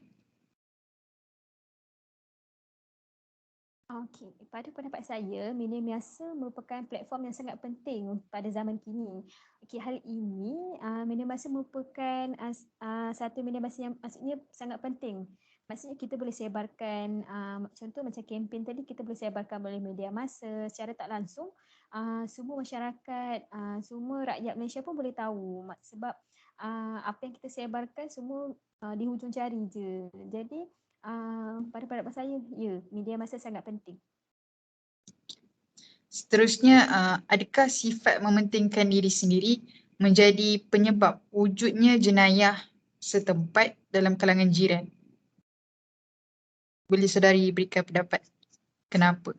Okey, pada pendapat saya, media massa merupakan platform yang sangat penting pada zaman kini. Hal ini, media massa merupakan satu media massa yang maksudnya sangat penting. Maksudnya kita boleh sebarkan, contoh macam kempen tadi, kita boleh sebarkan melalui media massa secara tak langsung. Semua masyarakat, semua rakyat Malaysia pun boleh tahu, sebab apa yang kita sebarkan semua di hujung jari je. Jadi pada pendapat saya, ya, media massa sangat penting. Seterusnya, adakah sifat mementingkan diri sendiri menjadi penyebab wujudnya jenayah setempat dalam kalangan jiran? Boleh saudari berikan pendapat kenapa?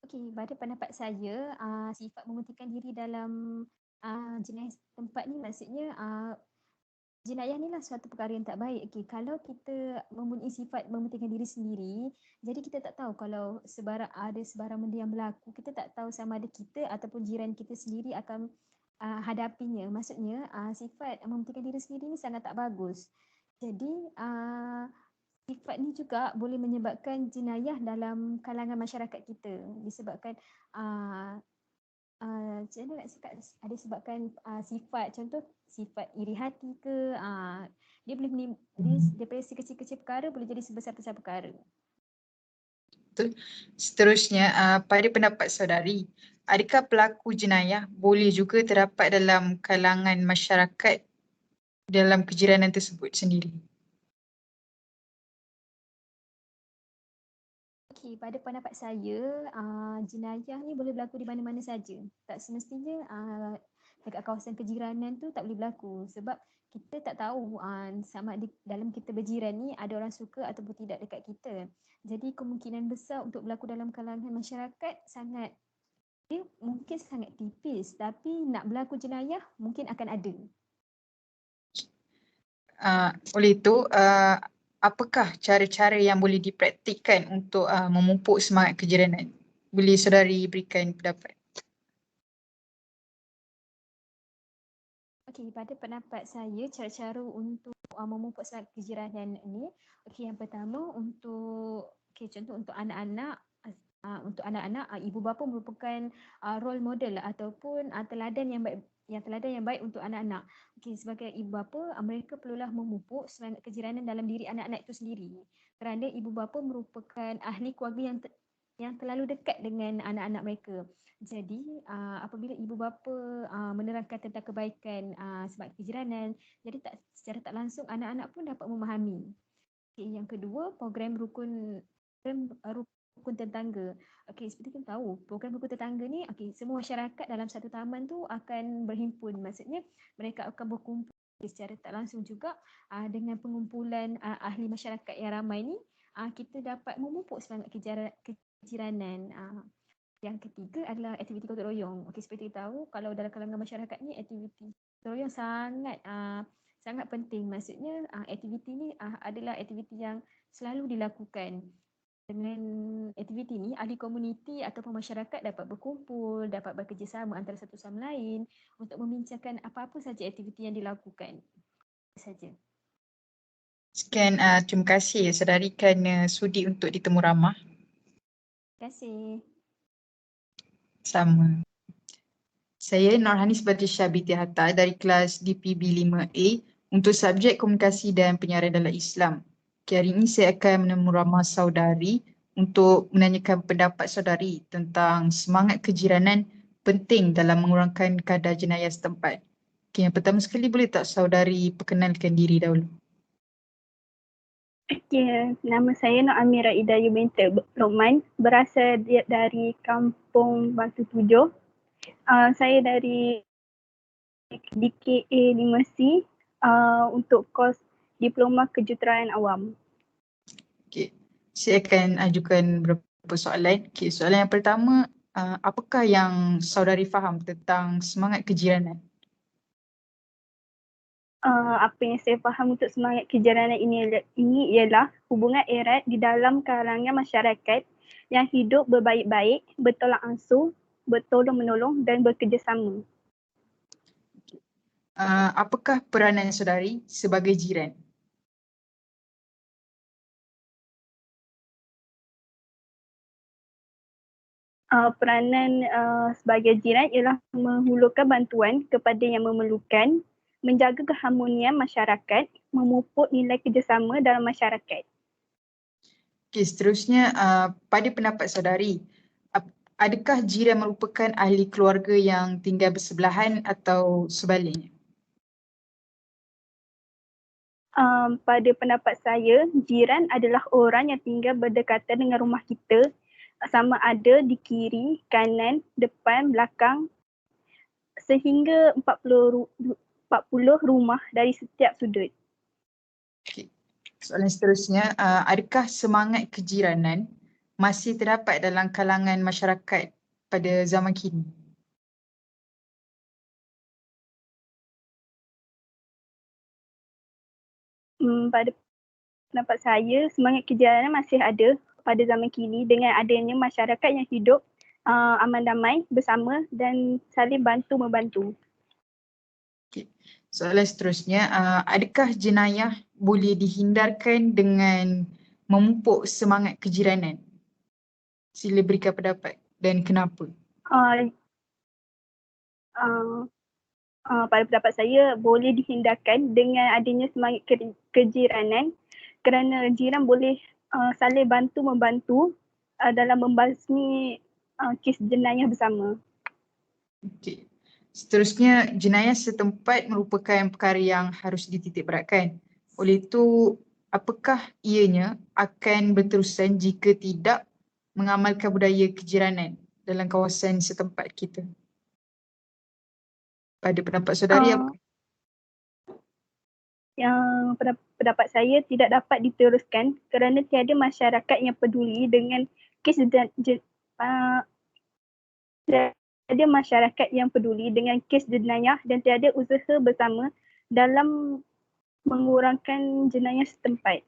Okey, pada pendapat saya, sifat mementingkan diri dalam jenayah setempat ni maksudnya jenayah ni lah suatu perkara yang tak baik. Kalau kita mempunyai sifat mementingkan diri sendiri, jadi kita tak tahu kalau ada sebarang benda yang berlaku, kita tak tahu sama ada kita ataupun jiran kita sendiri akan hadapinya. Maksudnya sifat mementingkan diri sendiri ni sangat tak bagus. Jadi sifat ni juga boleh menyebabkan jenayah dalam kalangan masyarakat kita, disebabkan macam mana nak cakap, ada sebabkan sifat, contoh sifat iri hati ke, dia boleh daripada sekecil-kecil perkara boleh jadi sebesar-besar perkara. Seterusnya, pada pendapat saudari, adakah pelaku jenayah boleh juga terdapat dalam kalangan masyarakat dalam kejiranan tersebut sendiri? Okey, pada pendapat saya, jenayah ni boleh berlaku di mana-mana saja. Tak semestinya dekat kawasan kejiranan tu tak boleh berlaku, sebab kita tak tahu sama ada dalam kita berjiran ni ada orang suka ataupun tidak dekat kita. Jadi kemungkinan besar untuk berlaku dalam kalangan masyarakat dia mungkin sangat tipis, tapi nak berlaku jenayah mungkin akan ada. Oleh itu, apakah cara-cara yang boleh dipraktikkan untuk memupuk semangat kejiranan? Boleh saudari berikan pendapat? Okey, pada pendapat saya cara-cara untuk memupuk semangat kejiranan ni, okey, yang pertama contoh untuk anak-anak, ibu bapa merupakan role model ataupun teladan yang baik untuk anak-anak. Okey, sebagai ibu bapa, mereka perlulah memupuk semangat kejiranan dalam diri anak-anak itu sendiri. Kerana ibu bapa merupakan ahli keluarga yang terlalu dekat dengan anak-anak mereka. Jadi apabila ibu bapa menerangkan tentang kebaikan semangat kejiranan, jadi secara tak langsung anak-anak pun dapat memahami. Okay, yang kedua, program rukun tetangga. Okey, seperti kita tahu, program rukun tetangga ni, semua masyarakat dalam satu taman tu akan berhimpun. Maksudnya mereka akan berkumpul secara tak langsung juga dengan pengumpulan ahli masyarakat yang ramai ni, kita dapat memupuk semangat kejiranan. Yang ketiga adalah aktiviti gotong royong. Okey, seperti kita tahu, kalau dalam kalangan masyarakat ni, aktiviti gotong royong sangat penting. Maksudnya aktiviti ni adalah aktiviti yang selalu dilakukan. Dengan aktiviti ni, ahli komuniti ataupun masyarakat dapat berkumpul, dapat bekerjasama antara satu sama lain untuk membincangkan apa-apa saja aktiviti yang dilakukan. Itu saja. Sekian, terima kasih saudari kerana sudi untuk ditemu ramah. Terima kasih. Sama. Saya Norhanis Batisha binti Hatta dari kelas DPB 5A untuk subjek komunikasi dan penyiaran dalam Islam. Hari ini saya akan menemu ramah saudari untuk menanyakan pendapat saudari tentang semangat kejiranan penting dalam mengurangkan kadar jenayah setempat. Yang pertama sekali, boleh tak saudari perkenalkan diri dahulu? Okey, nama saya Nur Amira Idayu binti Roman, berasal dari Kampung Batu 7. Saya dari DKA 5C untuk kos Diploma Kejuruteraan Awam. Okey, saya akan ajukan beberapa soalan. Okey, soalan yang pertama, apakah yang saudari faham tentang semangat kejiranan? Apa yang saya faham untuk semangat kejiranan ini ialah hubungan erat di dalam kalangan masyarakat yang hidup berbaik-baik, bertolak ansur, bertolong-menolong dan bekerjasama. Apakah peranan saudari sebagai jiran? Peranan sebagai jiran ialah menghulurkan bantuan kepada yang memerlukan, menjaga keharmonian masyarakat, memupuk nilai kerjasama dalam masyarakat. Okey, seterusnya, pada pendapat saudari, adakah jiran merupakan ahli keluarga yang tinggal bersebelahan atau sebaliknya? Pada pendapat saya, jiran adalah orang yang tinggal berdekatan dengan rumah kita, sama ada di kiri, kanan, depan, belakang, sehingga 40 rumah dari setiap sudut. Okay. Soalan seterusnya, adakah semangat kejiranan masih terdapat dalam kalangan masyarakat pada zaman kini? Pada pendapat saya, semangat kejiranan masih ada pada zaman kini dengan adanya masyarakat yang hidup aman damai bersama dan saling bantu-membantu. Okay. Soalan seterusnya, adakah jenayah boleh dihindarkan dengan memupuk semangat kejiranan? Sila berikan pendapat dan kenapa? Pada pendapat saya, boleh dihindarkan dengan adanya semangat kejiranan kerana jiran boleh saling bantu-membantu dalam membasmi kes jenayah bersama. Okay. Seterusnya, jenayah setempat merupakan perkara yang harus dititikberatkan. Oleh itu, apakah ianya akan berterusan jika tidak mengamalkan budaya kejiranan dalam kawasan setempat kita? Pada pendapat saudari apa? Yang pendapat saya tidak dapat diteruskan kerana tiada masyarakat yang peduli dengan kes tiada masyarakat yang peduli dengan kes jenayah dan tiada usaha bersama dalam mengurangkan jenayah setempat.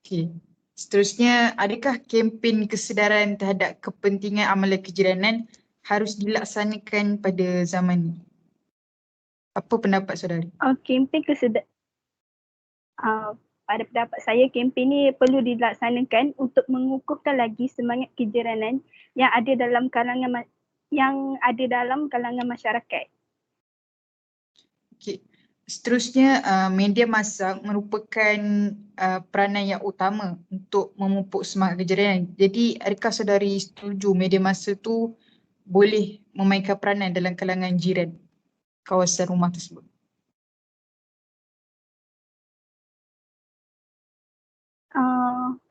Okey. Seterusnya, adakah kempen kesedaran terhadap kepentingan amalan kejiranan harus dilaksanakan pada zaman ini? Apa pendapat saudari? Kempen pada pendapat saya, kempen ni perlu dilaksanakan untuk mengukuhkan lagi semangat kejiranan yang ada dalam kalangan masyarakat. Okay. Seterusnya, media massa merupakan peranan yang utama untuk memupuk semangat kejiranan. Jadi adakah saudari setuju media massa tu boleh memainkan peranan dalam kalangan jiran kawasan rumah tersebut?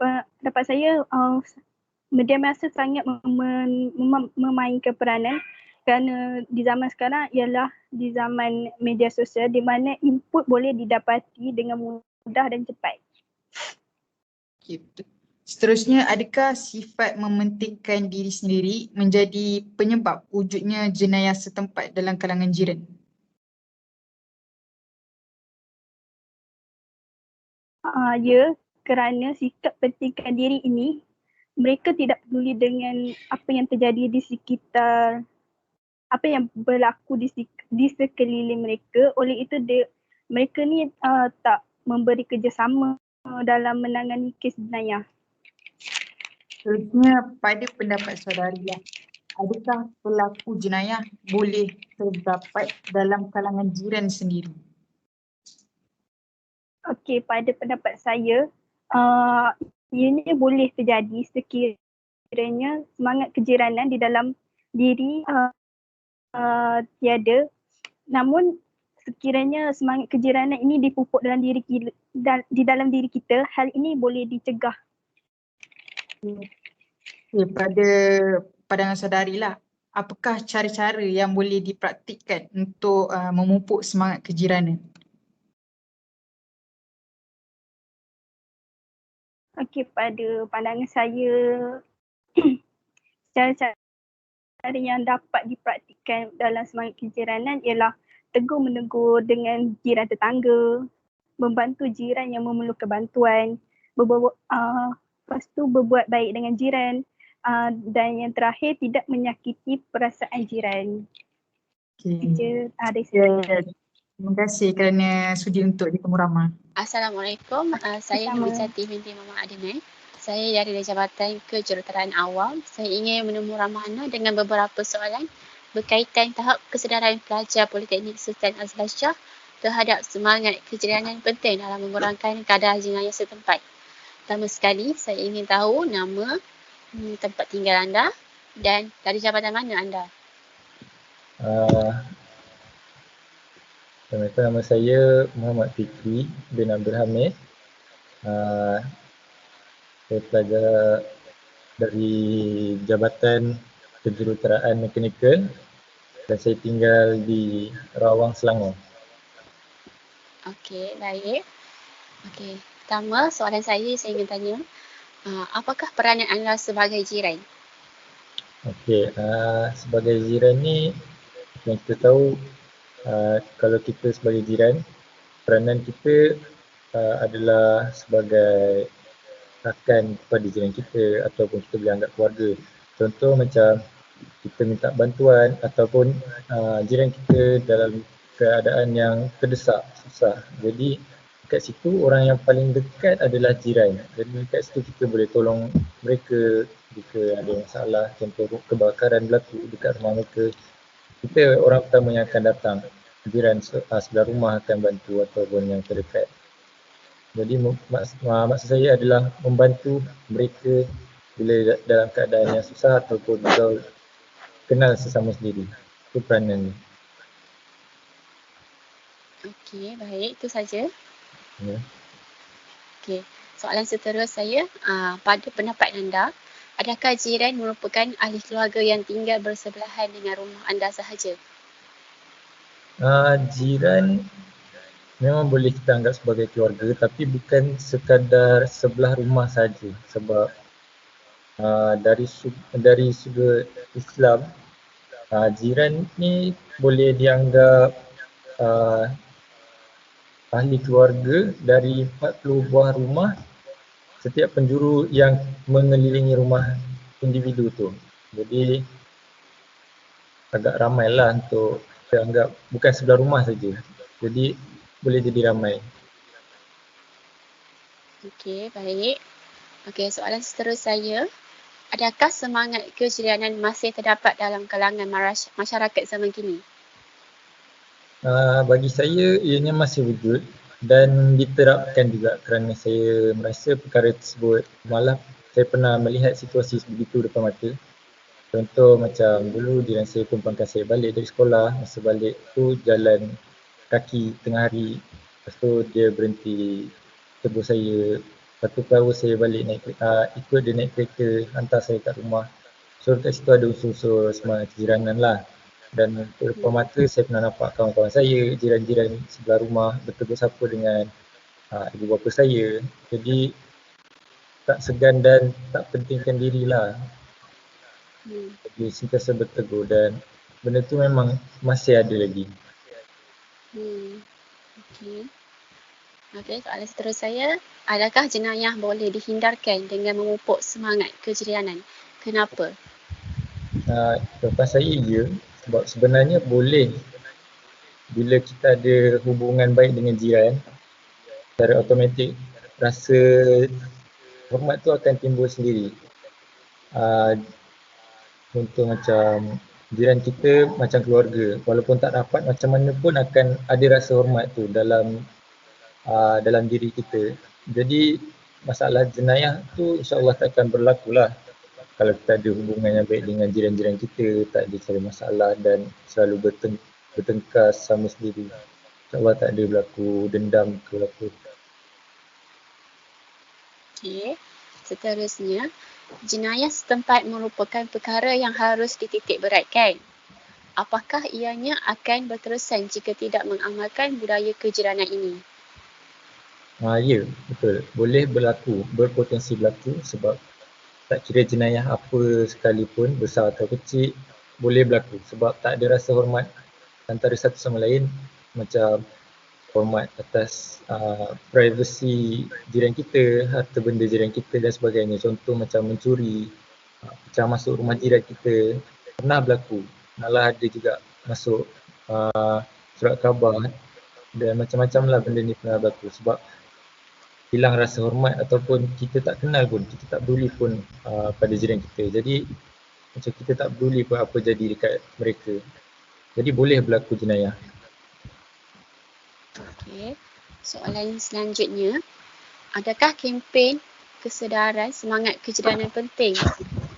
Pendapat saya, media massa sangat memainkan peranan kerana di zaman sekarang ialah di zaman media sosial di mana input boleh didapati dengan mudah dan cepat. Okay, betul. Seterusnya, adakah sifat mementingkan diri sendiri menjadi penyebab wujudnya jenayah setempat dalam kalangan jiran? Ya, kerana sikap pentingkan diri ini, mereka tidak peduli dengan apa yang terjadi di sekitar, apa yang berlaku di sekeliling mereka. Oleh itu mereka ni tak memberi kerjasama dalam menangani kes jenayah. Seterusnya, pada pendapat saudari, adakah pelaku jenayah boleh terdapat dalam kalangan jiran sendiri? Okey, pada pendapat saya, ianya boleh terjadi sekiranya semangat kejiranan di dalam diri tiada. Namun sekiranya semangat kejiranan ini dipupuk dalam di dalam diri kita, hal ini boleh dicegah. Okay, pada pandangan saudari lah, apakah cara-cara yang boleh dipraktikkan untuk memupuk semangat kejiranan? Okey, pada pandangan saya, cara-cara yang dapat dipraktikkan dalam semangat kejiranan ialah tegur menegur dengan jiran tetangga, membantu jiran yang memerlukan bantuan, lepas tu berbuat baik dengan jiran, dan yang terakhir tidak menyakiti perasaan jiran. Okay. Dari saya. Terima kasih kerana sudi untuk ditemu ramah. Assalamualaikum. Saya Nur Jati binti Mama Adnan. Saya dari Jabatan Kejuruteraan Awam. Saya ingin menemu ramah anda dengan beberapa soalan berkaitan tahap kesedaran pelajar Politeknik Sultan Azhar Shah terhadap semangat kejiranan penting dalam mengurangkan kadar jenayah setempat. Pertama sekali, saya ingin tahu nama, tempat tinggal anda dan dari jabatan mana anda? Assalamualaikum, nama saya Muhammad Fikri bin Abdul Hamid. Saya pelajar dari Jabatan Kejuruteraan Mekanikal dan saya tinggal di Rawang, Selangor. Okey, baik. Okey, pertama soalan saya ingin tanya, apakah peranan anda sebagai jiran? Okey, sebagai jiran ni yang kita tahu, kalau kita sebagai jiran, peranan kita adalah sebagai rakan kepada jiran kita ataupun kita boleh anggap keluarga. Contoh macam kita minta bantuan ataupun jiran kita dalam keadaan yang terdesak, susah. Jadi kat situ orang yang paling dekat adalah jiran. Jadi kat situ kita boleh tolong mereka jika ada masalah, contoh kebakaran berlaku dekat rumah mereka. Kita orang pertama yang akan datang, jiran sebelah rumah akan bantu ataupun yang terdekat. Jadi maksud saya adalah membantu mereka bila dalam keadaan yang susah ataupun kalau kenal sesama sendiri. Itu peranan ni. Okey, baik. Itu saja. Ya. Okey, soalan seterusnya saya, pada pendapat anda, adakah jiran merupakan ahli keluarga yang tinggal bersebelahan dengan rumah anda sahaja? Jiran memang boleh kita anggap sebagai keluarga tapi bukan sekadar sebelah rumah saja sebab dari sudut Islam, jiran ni boleh dianggap ahli keluarga dari 40 buah rumah setiap penjuru yang mengelilingi rumah individu tu. Jadi agak ramailah untuk kita anggap bukan sebelah rumah saja. Jadi boleh jadi ramai. Okey, baik. Okey, soalan seterusnya saya. Adakah semangat kejiranan masih terdapat dalam kalangan masyarakat zaman kini? Bagi saya ianya masih wujud dan diterapkan juga kerana saya merasa perkara tersebut malah saya pernah melihat situasi begitu depan mata. Contoh macam dulu jiran saya tumpangkan saya balik dari sekolah, masa balik tu jalan kaki tengah hari, lepas tu dia berhenti tegur saya, lepas tu baru saya balik ikut dia naik kereta hantar saya kat rumah. So kat situ ada unsur-unsur semangat kejiranan lah. Dan depan mata saya pernah nampak kawan-kawan saya, jiran-jiran sebelah rumah bertegur sapa dengan ibu bapa saya. Jadi tak segan dan tak pentingkan dirilah. Jadi sentiasa bertegur dan benda tu memang masih ada lagi. Okey. Okey, soalan seterusnya saya. Adakah jenayah boleh dihindarkan dengan memupuk semangat kejiranan? Kenapa? Jawapan saya ya, sebab sebenarnya boleh bila kita ada hubungan baik dengan jiran, secara automatik rasa hormat tu akan timbul sendiri. Contoh macam jiran kita macam keluarga, walaupun tak rapat macam mana pun akan ada rasa hormat tu dalam diri kita. Jadi masalah jenayah tu insya-Allah tak akan berlaku lah kalau kita ada hubungan yang baik dengan jiran-jiran kita, tak ada cari masalah dan selalu bertengkar sama sendiri. InsyaAllah tak ada berlaku dendam ke apa. Okey. Seterusnya, jenayah setempat merupakan perkara yang harus dititik beratkan. Apakah ianya akan berterusan jika tidak mengamalkan budaya kejiranan ini? Ya, betul. Boleh berlaku, berpotensi berlaku sebab tak kira jenayah apa sekalipun, besar atau kecil, boleh berlaku sebab tak ada rasa hormat antara satu sama lain, macam hormat atas privasi jiran kita, harta benda jiran kita dan sebagainya. Contoh macam mencuri, pecah masuk rumah jiran kita, pernah berlaku. Malah ada juga masuk surat khabar dan macam-macam lah benda ni pernah berlaku sebab hilang rasa hormat ataupun kita tak kenal pun, kita tak peduli pun pada jiran kita. Jadi macam kita tak peduli pun apa jadi dekat mereka. Jadi boleh berlaku jenayah. Okey. Soalan selanjutnya, adakah kempen kesedaran semangat kejiranan penting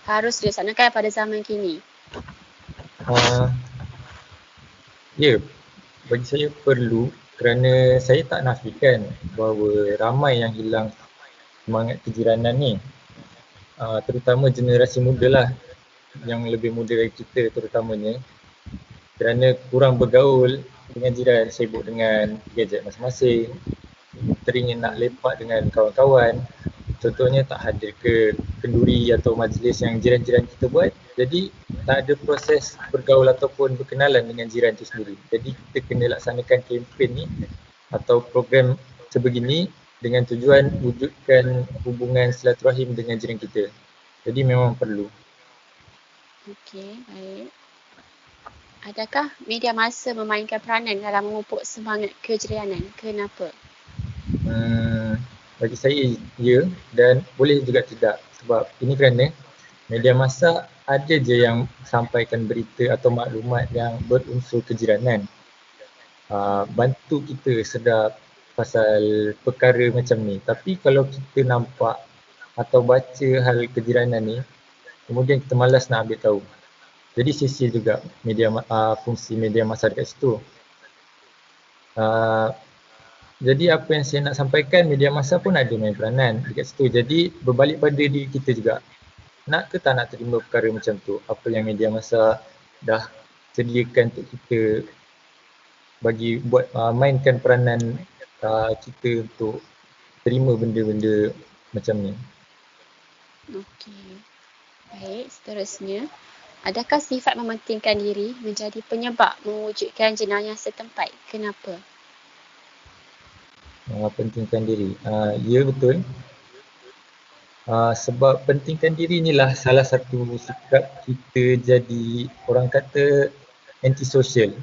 harus dilaksanakan pada zaman kini? Ya, bagi saya perlu kerana saya tak nafikan bahawa ramai yang hilang semangat kejiranan ni. Terutama generasi muda lah, yang lebih muda dari kita terutamanya, kerana kurang bergaul dengan jiran, sibuk dengan gadget masing-masing, teringin nak lepak dengan kawan-kawan. Contohnya tak hadir ke kenduri atau majlis yang jiran-jiran kita buat, jadi tak ada proses bergaul ataupun berkenalan dengan jiran itu sendiri. Jadi kita kena laksanakan kempen ni atau program sebegini dengan tujuan wujudkan hubungan silaturahim dengan jiran kita. Jadi memang perlu. Okey, baik. Adakah media massa memainkan peranan dalam memupuk semangat kejiranan? Kenapa? Bagi saya ya, dan boleh juga tidak, sebab ini kerana media massa ada je yang sampaikan berita atau maklumat yang berunsur kejiranan. Bantu kita sedar pasal perkara macam ni. Tapi kalau kita nampak atau baca hal kejiranan ni, kemudian kita malas nak ambil tahu. Jadi sia-sia juga fungsi media massa dekat situ. Jadi apa yang saya nak sampaikan, media massa pun ada main peranan dekat situ. Jadi berbalik pada diri kita juga. Nak ke tak nak terima perkara macam tu? Apa yang media massa dah sediakan untuk kita mainkan peranan kita untuk terima benda-benda macam ni. Okey. Baik, seterusnya. Adakah sifat mementingkan diri menjadi penyebab mewujudkan jenayah setempat? Kenapa? Pentingkan diri. Ya, betul. Sebab pentingkan diri inilah salah satu sikap kita jadi orang kata antisocial.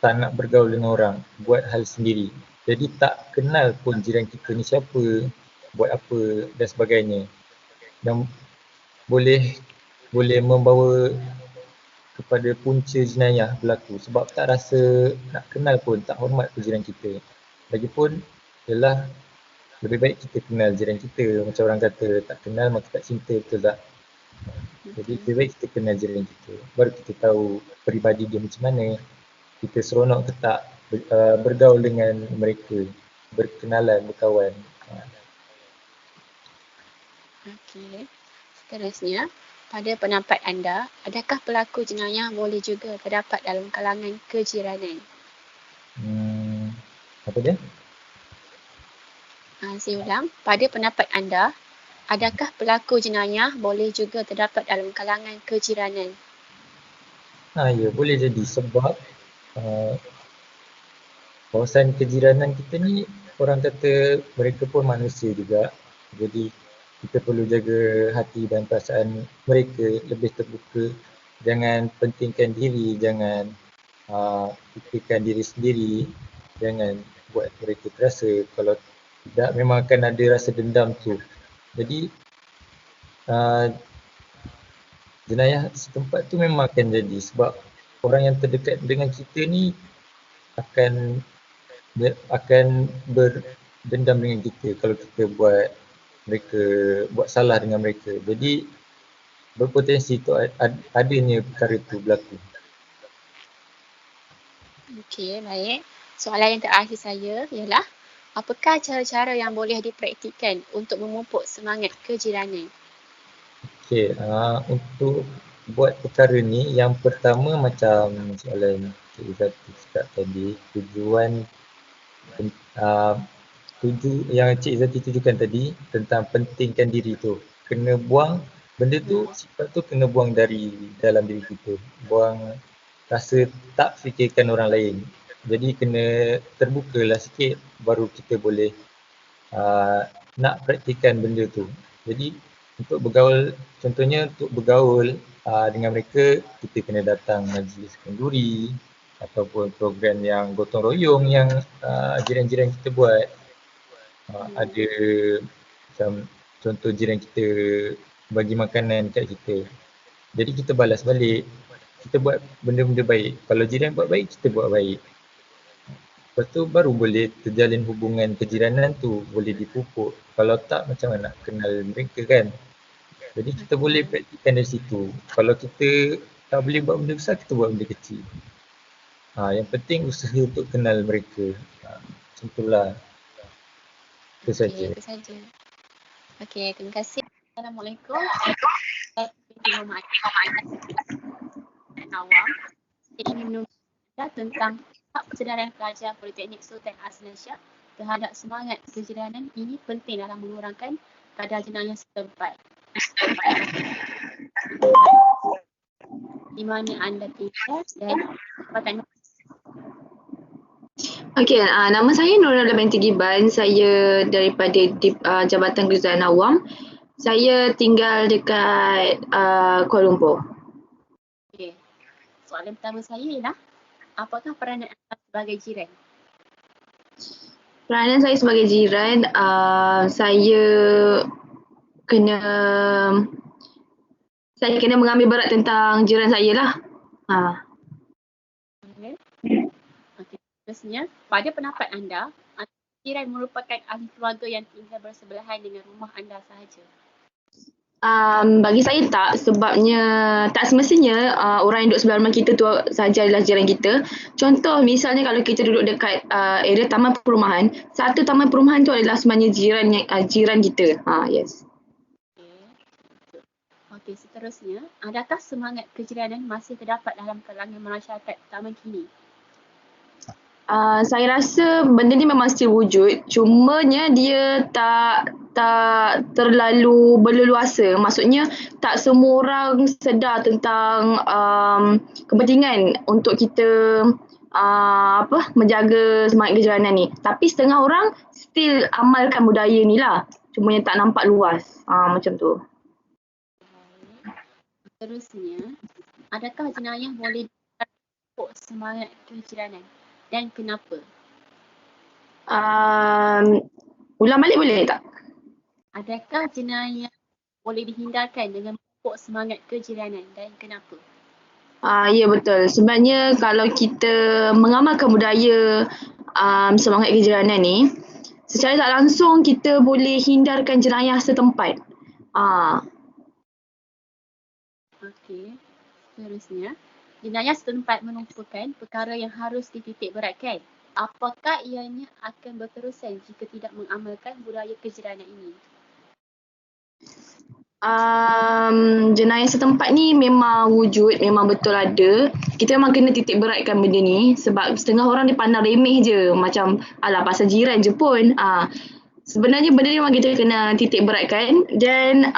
tak nak bergaul dengan orang, buat hal sendiri. Jadi tak kenal pun jiran kita ni siapa, buat apa dan sebagainya. Dan boleh membawa kepada punca jenayah berlaku sebab tak rasa nak kenal pun, tak hormat pun jiran kita. Lagipun ialah lebih baik kita kenal jiran kita, macam orang kata tak kenal maka tak cinta, betul tak? Jadi lebih baik kita kenal jiran kita, baru kita tahu peribadi dia macam mana, kita seronok ke tak bergaul dengan mereka, berkenalan, berkawan. Okey. Seterusnya, pada pendapat anda, adakah pelaku jenayah boleh juga terdapat dalam kalangan kejiranan? Apa dia? Saya ulang, pada pendapat anda, adakah pelaku jenayah boleh juga terdapat dalam kalangan kejiranan? Ya, boleh jadi sebab kawasan kejiranan kita ni orang kata mereka pun manusia juga. Jadi kita perlu jaga hati dan perasaan mereka, lebih terbuka. Jangan pentingkan diri, jangan fikirkan diri sendiri, jangan buat mereka terasa. Kalau tidak memang akan ada rasa dendam tu. Jadi jenayah setempat tu memang akan jadi sebab orang yang terdekat dengan kita ni akan berdendam dengan kita kalau kita buat salah dengan mereka. Jadi berpotensi tu adanya perkara tu berlaku. Okey, baik. Soalan yang terakhir saya ialah, apakah cara-cara yang boleh dipraktikkan untuk memupuk semangat kejiranan? Okey, untuk buat perkara ni, yang pertama macam soalan Cik Izzati cakap tadi, yang Cik Izzati tujukan tadi tentang pentingkan diri tu. Kena buang, benda tu, sifat tu kena buang dari dalam diri kita. Buang rasa tak fikirkan orang lain. Jadi kena terbukalah sikit baru kita boleh nak praktikan benda tu. Jadi untuk bergaul, contohnya untuk bergaul dengan mereka, kita kena datang majlis kenduri ataupun program yang gotong royong yang jiran-jiran kita buat. Ada macam contoh jiran kita bagi makanan kat kita. Jadi kita balas balik, kita buat benda-benda baik. Kalau jiran buat baik, kita buat baik. Lepas tu baru boleh terjalin hubungan kejiranan tu, boleh dipupuk. Kalau tak macam mana nak kenal mereka kan. Jadi kita boleh praktikkan dari situ. Kalau kita tak boleh buat benda besar, kita buat benda kecil. Yang penting usaha untuk kenal mereka. Macam itulah. Itu saja. Itu saja. Okey, terima kasih. Assalamualaikum. Awam. Saya ingin menunjukkan tentang hak kesedaran pelajar Politeknik Sultan Azlan Shah terhadap semangat kejiranan ini penting dalam mengurangkan kadar jenayah setempat. Di mana anda tinggal dan jabatan. Okey, nama saya Nurul binti Giban. Saya daripada Jabatan Kejuruteraan Awam. Saya tinggal dekat Kuala Lumpur. Okey. Soalan pertama saya ialah, apakah peranan anda sebagai jiran? Peranan saya sebagai jiran, saya kena mengambil berat tentang jiran saya lah. Okey. Terusnya, pada pendapat anda, jiran merupakan ahli keluarga yang tinggal bersebelahan dengan rumah anda sahaja? Bagi saya tak, sebabnya tak semestinya orang yang duduk sebelah rumah kita tu sahaja adalah jiran kita. Contoh misalnya kalau kita duduk dekat area taman perumahan, satu taman perumahan tu adalah sebenarnya jiran kita. Yes. Okey, seterusnya, adakah semangat kejiranan masih terdapat dalam kalangan masyarakat zaman kini? Saya rasa benda ni memang still wujud, cumanya dia tak terlalu berleluasa. Maksudnya tak semua orang sedar tentang kepentingan untuk kita menjaga semangat kejiranan ni. Tapi setengah orang still amalkan budaya ni lah, cumanya tak nampak luas. Macam tu. Seterusnya, adakah jenayah boleh memupuk semangat kejiranan dan kenapa? Ulang balik boleh tak? Adakah jenayah boleh dihindarkan dengan memupuk semangat kejiranan dan kenapa? Ya betul. Sebenarnya kalau kita mengamalkan budaya semangat kejiranan ni, secara tak langsung kita boleh hindarkan jenayah setempat. Okey. Seterusnya, jenayah setempat merupakan perkara yang harus dititik beratkan. Apakah ianya akan berterusan jika tidak mengamalkan budaya kejiranan ini? Jenayah setempat ni memang wujud, memang betul ada. Kita memang kena titik beratkan benda ni sebab setengah orang dia pandang remeh je, macam alah pasal jiran je pun. Sebenarnya benda ni memang kita kena titik beratkan dan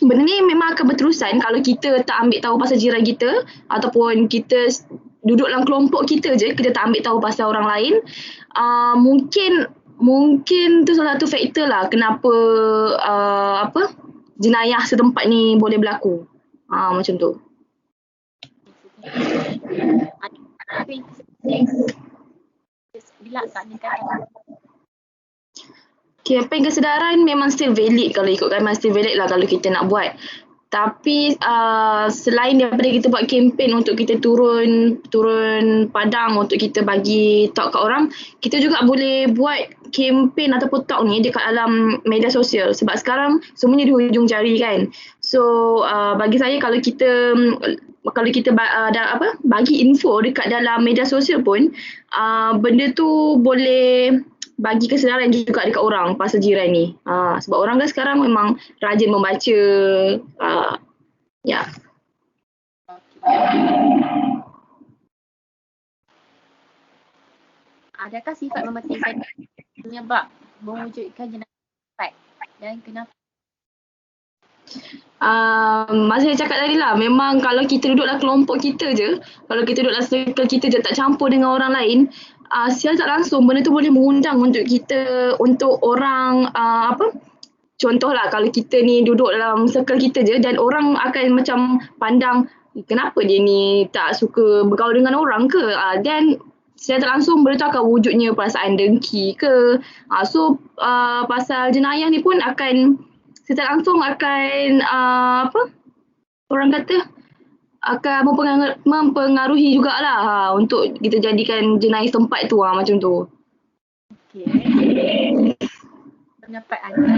benda ni memang akan berterusan kalau kita tak ambil tahu pasal jiran kita ataupun kita duduk dalam kelompok kita je, kita tak ambil tahu pasal orang lain. Mungkin tu salah satu faktor lah kenapa jenayah setempat ni boleh berlaku. Macam tu. Kempen kesedaran memang still valid kalau ikutkan, memang still valid lah kalau kita nak buat. Tapi selain daripada kita buat kempen untuk kita turun padang untuk kita bagi talk kat orang, kita juga boleh buat kempen ataupun talk ni dekat dalam media sosial sebab sekarang semuanya di hujung jari kan. So bagi saya kalau kita bagi info dekat dalam media sosial pun benda tu boleh bagi kesedaran juga dekat orang pasal jiran ni. Sebab orang kan sekarang memang rajin membaca. Ya. Adakah sifat mementingkan penyebab mewujudkan jenayah setempat dan kenapa? Masa saya cakap tadi lah, memang kalau kita duduk dalam kelompok kita je, kalau kita duduk dalam circle kita je, tak campur dengan orang lain, secara tak langsung benda tu boleh mengundang untuk kita, untuk orang contohlah kalau kita ni duduk dalam circle kita je dan orang akan macam pandang kenapa dia ni tak suka bergaul dengan orang ke, dan secara tak langsung benda tu akan wujudnya perasaan dengki ke. So pasal jenayah ni pun akan secara langsung akan orang kata akan mempengaruhi jugalah untuk kita jadikan jenayah tempat tu macam tu. Okey. Pendapat anda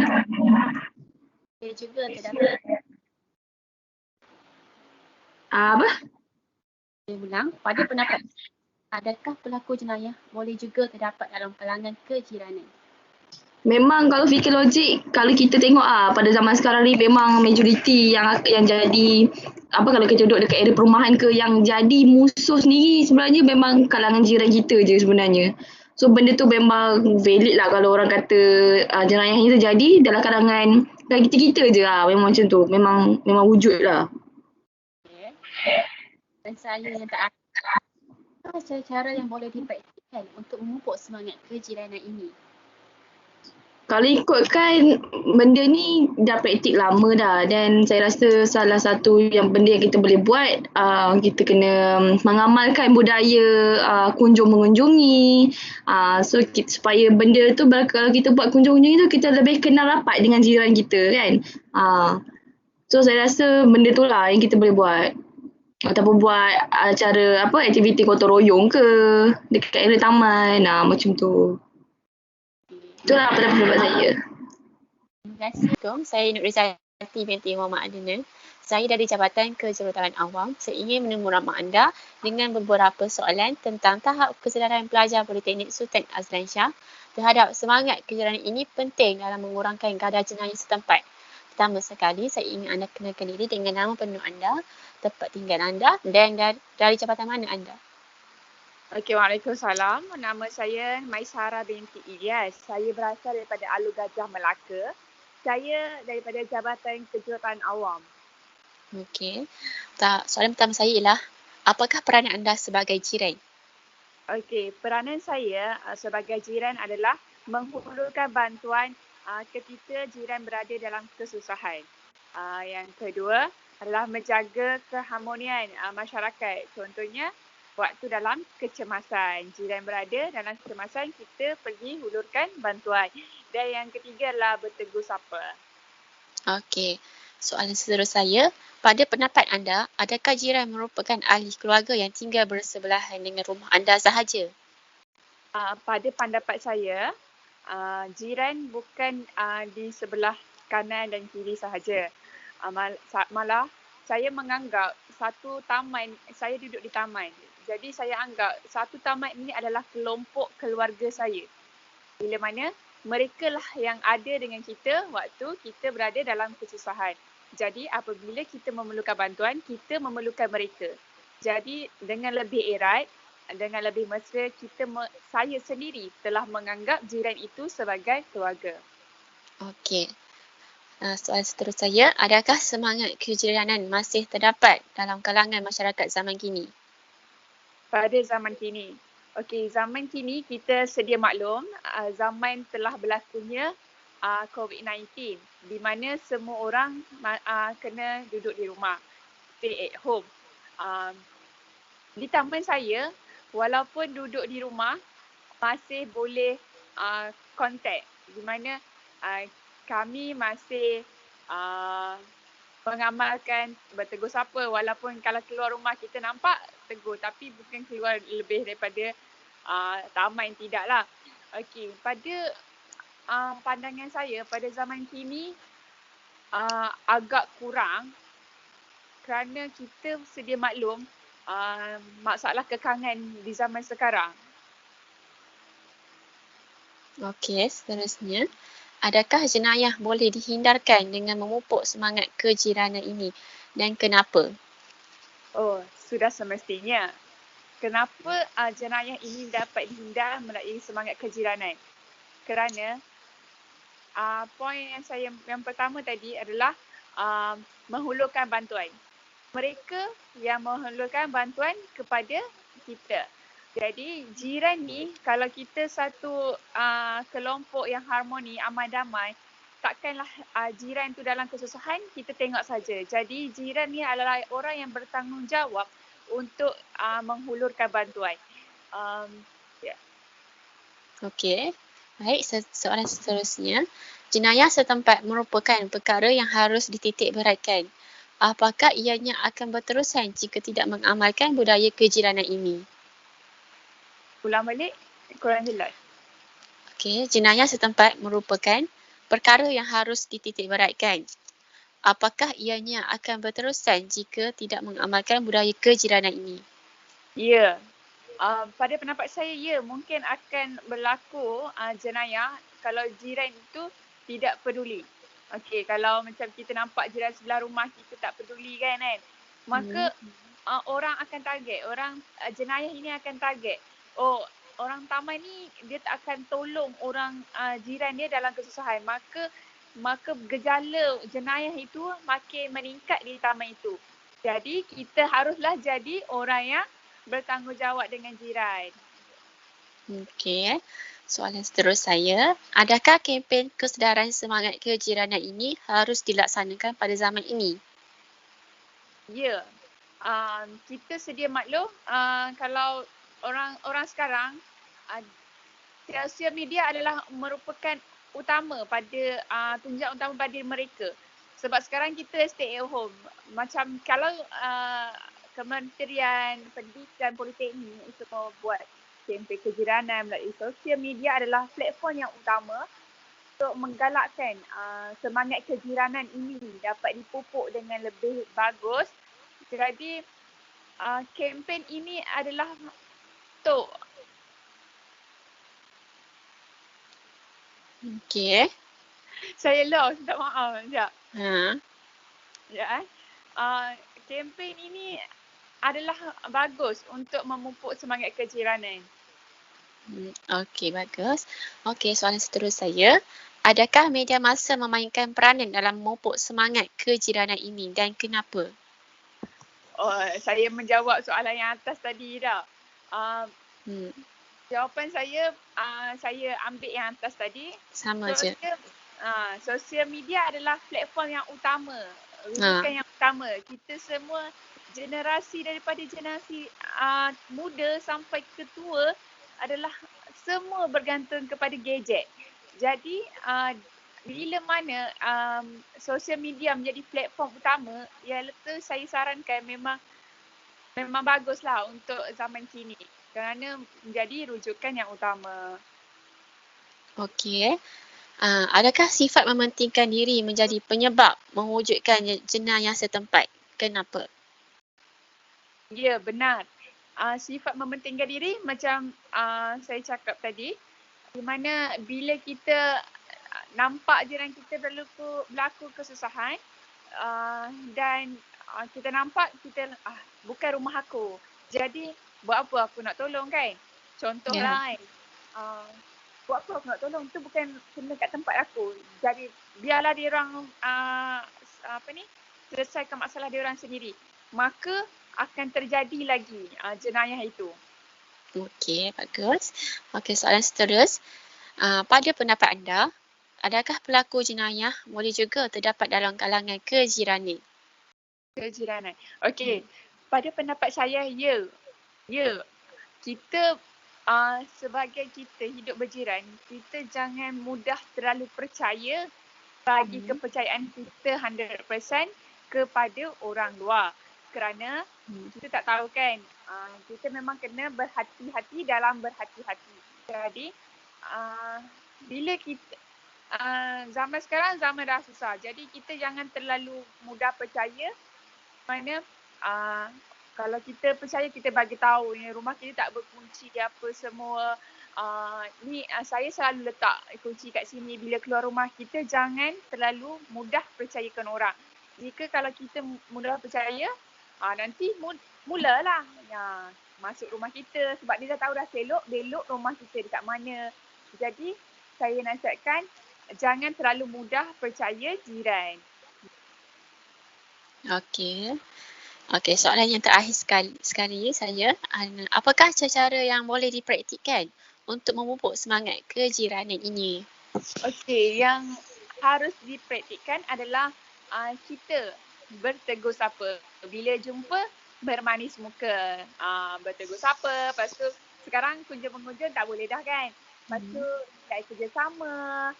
juga terdapat Saya ulang, pada pendapat adakah pelaku jenayah boleh juga terdapat dalam kalangan kejiranan? Memang kalau fikir logik, kalau kita tengok pada zaman sekarang ni memang majoriti yang jadi kalau kita duduk dekat area perumahan ke, yang jadi musuh sendiri sebenarnya memang kalangan jiran kita je sebenarnya. So benda tu memang valid lah kalau orang kata jenayah ni terjadi dalam kalangan kita je memang macam tu. Memang wujud lah. Okay. Dan saya yang tak apa cara-cara yang boleh dipraktikkan untuk memupuk semangat kejiranan ini? Kalau ikutkan benda ni dah praktik lama dah dan saya rasa salah satu benda yang kita boleh buat, kita kena mengamalkan budaya kunjung mengunjungi. So supaya benda tu kalau kita buat kunjung mengunjungi tu, kita lebih kenal rapat dengan jiran kita kan. So saya rasa benda tu lah yang kita boleh buat. Ataupun buat acara aktiviti gotong royong ke dekat area taman, macam tu. Itulah pendapat saya. Terima kasih. Saya Nur Rizalti binti Muhammad Adnan. Saya dari Jabatan Kejuruteraan Awam. Saya ingin menemu ramah anda dengan beberapa soalan tentang tahap kesedaran pelajar Politeknik Sultan Azlan Shah terhadap semangat kejiranan ini penting dalam mengurangkan kadar jenayah setempat. Pertama sekali, saya ingin anda kenalkan diri dengan nama penuh anda, tempat tinggal anda dan dari jabatan mana anda. Okey, Waalaikumsalam. Nama saya Maisara binti Ilyas. Saya berasal daripada Alu Gajah, Melaka. Saya daripada Jabatan Kejuruteraan Awam. Okey. Soalan pertama saya ialah, apakah peranan anda sebagai jiran? Okey, peranan saya sebagai jiran adalah menghulurkan bantuan ketika jiran berada dalam kesusahan. Yang kedua, adalah menjaga keharmonian masyarakat. Contohnya, waktu dalam kecemasan. Jiran berada dalam kecemasan, kita pergi hulurkan bantuan. Dan yang ketiga adalah bertegur sapa. Okey. Soalan seterusnya saya, pada pendapat anda, adakah jiran merupakan ahli keluarga yang tinggal bersebelahan dengan rumah anda sahaja? Pada pendapat saya, jiran bukan di sebelah kanan dan kiri sahaja. Malah saya menganggap satu taman, saya duduk di taman. Jadi saya anggap satu taman ini adalah kelompok keluarga saya. Bila mana mereka lah yang ada dengan kita waktu kita berada dalam kesusahan. Jadi apabila kita memerlukan bantuan, kita memerlukan mereka. Jadi dengan lebih erat, dengan lebih mesra, saya sendiri telah menganggap jiran itu sebagai keluarga. Okey. Soalan seterusnya saya, adakah semangat kejiranan masih terdapat dalam kalangan masyarakat zaman kini? Pada zaman kini. Okey, zaman kini kita sedia maklum zaman telah berlakunya COVID-19 di mana semua orang kena duduk di rumah, stay at home. Di taman saya, walaupun duduk di rumah, masih boleh contact di mana kami masih mengamalkan bertegur sapa walaupun kalau keluar rumah kita nampak tegur tapi bukan keluar lebih daripada taman, tidaklah. Okey, pada pandangan saya pada zaman kini agak kurang kerana kita sedia maklum masalah kekangan di zaman sekarang. Okey, seterusnya. Adakah jenayah boleh dihindarkan dengan memupuk semangat kejiranan ini dan kenapa? Oh, sudah semestinya. Kenapa jenayah ini dapat dihindar melalui semangat kejiranan? Kerana poin yang pertama tadi adalah menghulurkan bantuan. Mereka yang menghulurkan bantuan kepada kita. Jadi jiran ni kalau kita satu kelompok yang harmoni, aman damai, takkanlah jiran tu dalam kesusahan kita tengok saja. Jadi jiran ni adalah orang yang bertanggungjawab untuk menghulurkan bantuan. Yeah. Okey. Baik, soalan seterusnya. Jenayah setempat merupakan perkara yang harus dititik beratkan. Apakah ianya akan berterusan jika tidak mengamalkan budaya kejiranan ini? Ulang balik, kurang jelas. Okey, jenayah setempat merupakan perkara yang harus dititik beratkan. Apakah ianya akan berterusan jika tidak mengamalkan budaya kejiranan ini? Ya. Pada pendapat saya, ya, mungkin akan berlaku jenayah kalau jiran itu tidak peduli. Okey, kalau macam kita nampak jiran sebelah rumah kita tak peduli kan. Maka orang akan target, jenayah ini akan target. Oh, orang taman ni dia tak akan tolong orang jiran dia dalam kesusahan. Maka gejala jenayah itu makin meningkat di taman itu. Jadi kita haruslah jadi orang yang bertanggungjawab dengan jiran. Okey. Soalan seterusnya saya, adakah kempen kesedaran semangat kejiranan ini harus dilaksanakan pada zaman ini? Ya. Kita sedia maklum kalau orang sekarang sosial media adalah merupakan utama pada tunjang utama pada mereka. Sebab sekarang kita stay at home. Macam kalau Kementerian Pendidikan Politeknik untuk membuat kempen kejiranan melalui sosial media adalah platform yang utama untuk menggalakkan semangat kejiranan ini dapat dipupuk dengan lebih bagus. Jadi kempen ini adalah untuk Okey. Saya lost, minta maaf. Sekejap. Ya. Kempen ini adalah bagus untuk memupuk semangat kejiranan. Okey, bagus. Okey, soalan seterusnya saya. Adakah media massa memainkan peranan dalam memupuk semangat kejiranan ini dan kenapa? Saya menjawab soalan yang atas tadi dah. Jawapan saya ambil yang atas tadi. Sama je. Sosial media adalah platform yang utama rujukan yang utama. Kita semua generasi daripada generasi muda sampai ke tua adalah semua bergantung kepada gadget. Jadi bila mana social media menjadi platform utama, iaitu saya sarankan memang baguslah untuk zaman kini kerana menjadi rujukan yang utama. Okey. Adakah sifat mementingkan diri menjadi penyebab mewujudkan jenayah setempat? Kenapa? Ya, benar. Sifat mementingkan diri macam saya cakap tadi, di mana bila kita nampak jiran kita berlaku kesusahan dan kita nampak kita bukan rumah aku. Jadi buat apa aku nak tolong kan? Contohlah kan. Buat apa aku nak tolong, tu bukan kena kat tempat aku. Jadi biarlah dia orang selesaikan masalah dia orang sendiri. Maka akan terjadi lagi jenayah itu. Okey, bagus. Okey, soalan seterus. Pada pendapat anda, adakah pelaku jenayah boleh juga terdapat dalam kalangan kejiranan? Kejiranan. Okey, pada pendapat saya, ya. Kita sebagai kita hidup berjiran, kita jangan mudah terlalu percaya bagi kepercayaan kita 100% kepada orang luar. Kerana kita tak tahu kan, kita memang kena berhati-hati dalam berhati-hati. Jadi bila kita zaman sekarang zaman dah susah. Jadi kita jangan terlalu mudah percaya. Mana kalau kita percaya, kita bagi tahu rumah kita tak berkunci apa semua. Saya selalu letak kunci kat sini. Bila keluar rumah, kita jangan terlalu mudah percayakan orang. Jika kalau kita mudah percaya, nanti mulalah masuk rumah kita sebab dia dah tahu dah belok rumah kita dekat mana. Jadi saya nasihatkan jangan terlalu mudah percaya jiran. Okey, soalan yang terakhir sekali saya, apakah cara yang boleh dipraktikkan untuk memupuk semangat kejiranan ini? Okey, yang harus dipraktikkan adalah kita bertegur sapa. Bila jumpa, bermanis muka. Bertegur sapa. Lepas tu sekarang kunjung-mengunjung tak boleh dah kan. Lepas tu kita kerjasama,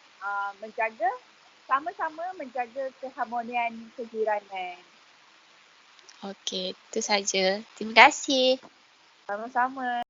sama-sama menjaga keharmonian kejiranan. Okey, itu saja. Terima kasih. Sama-sama.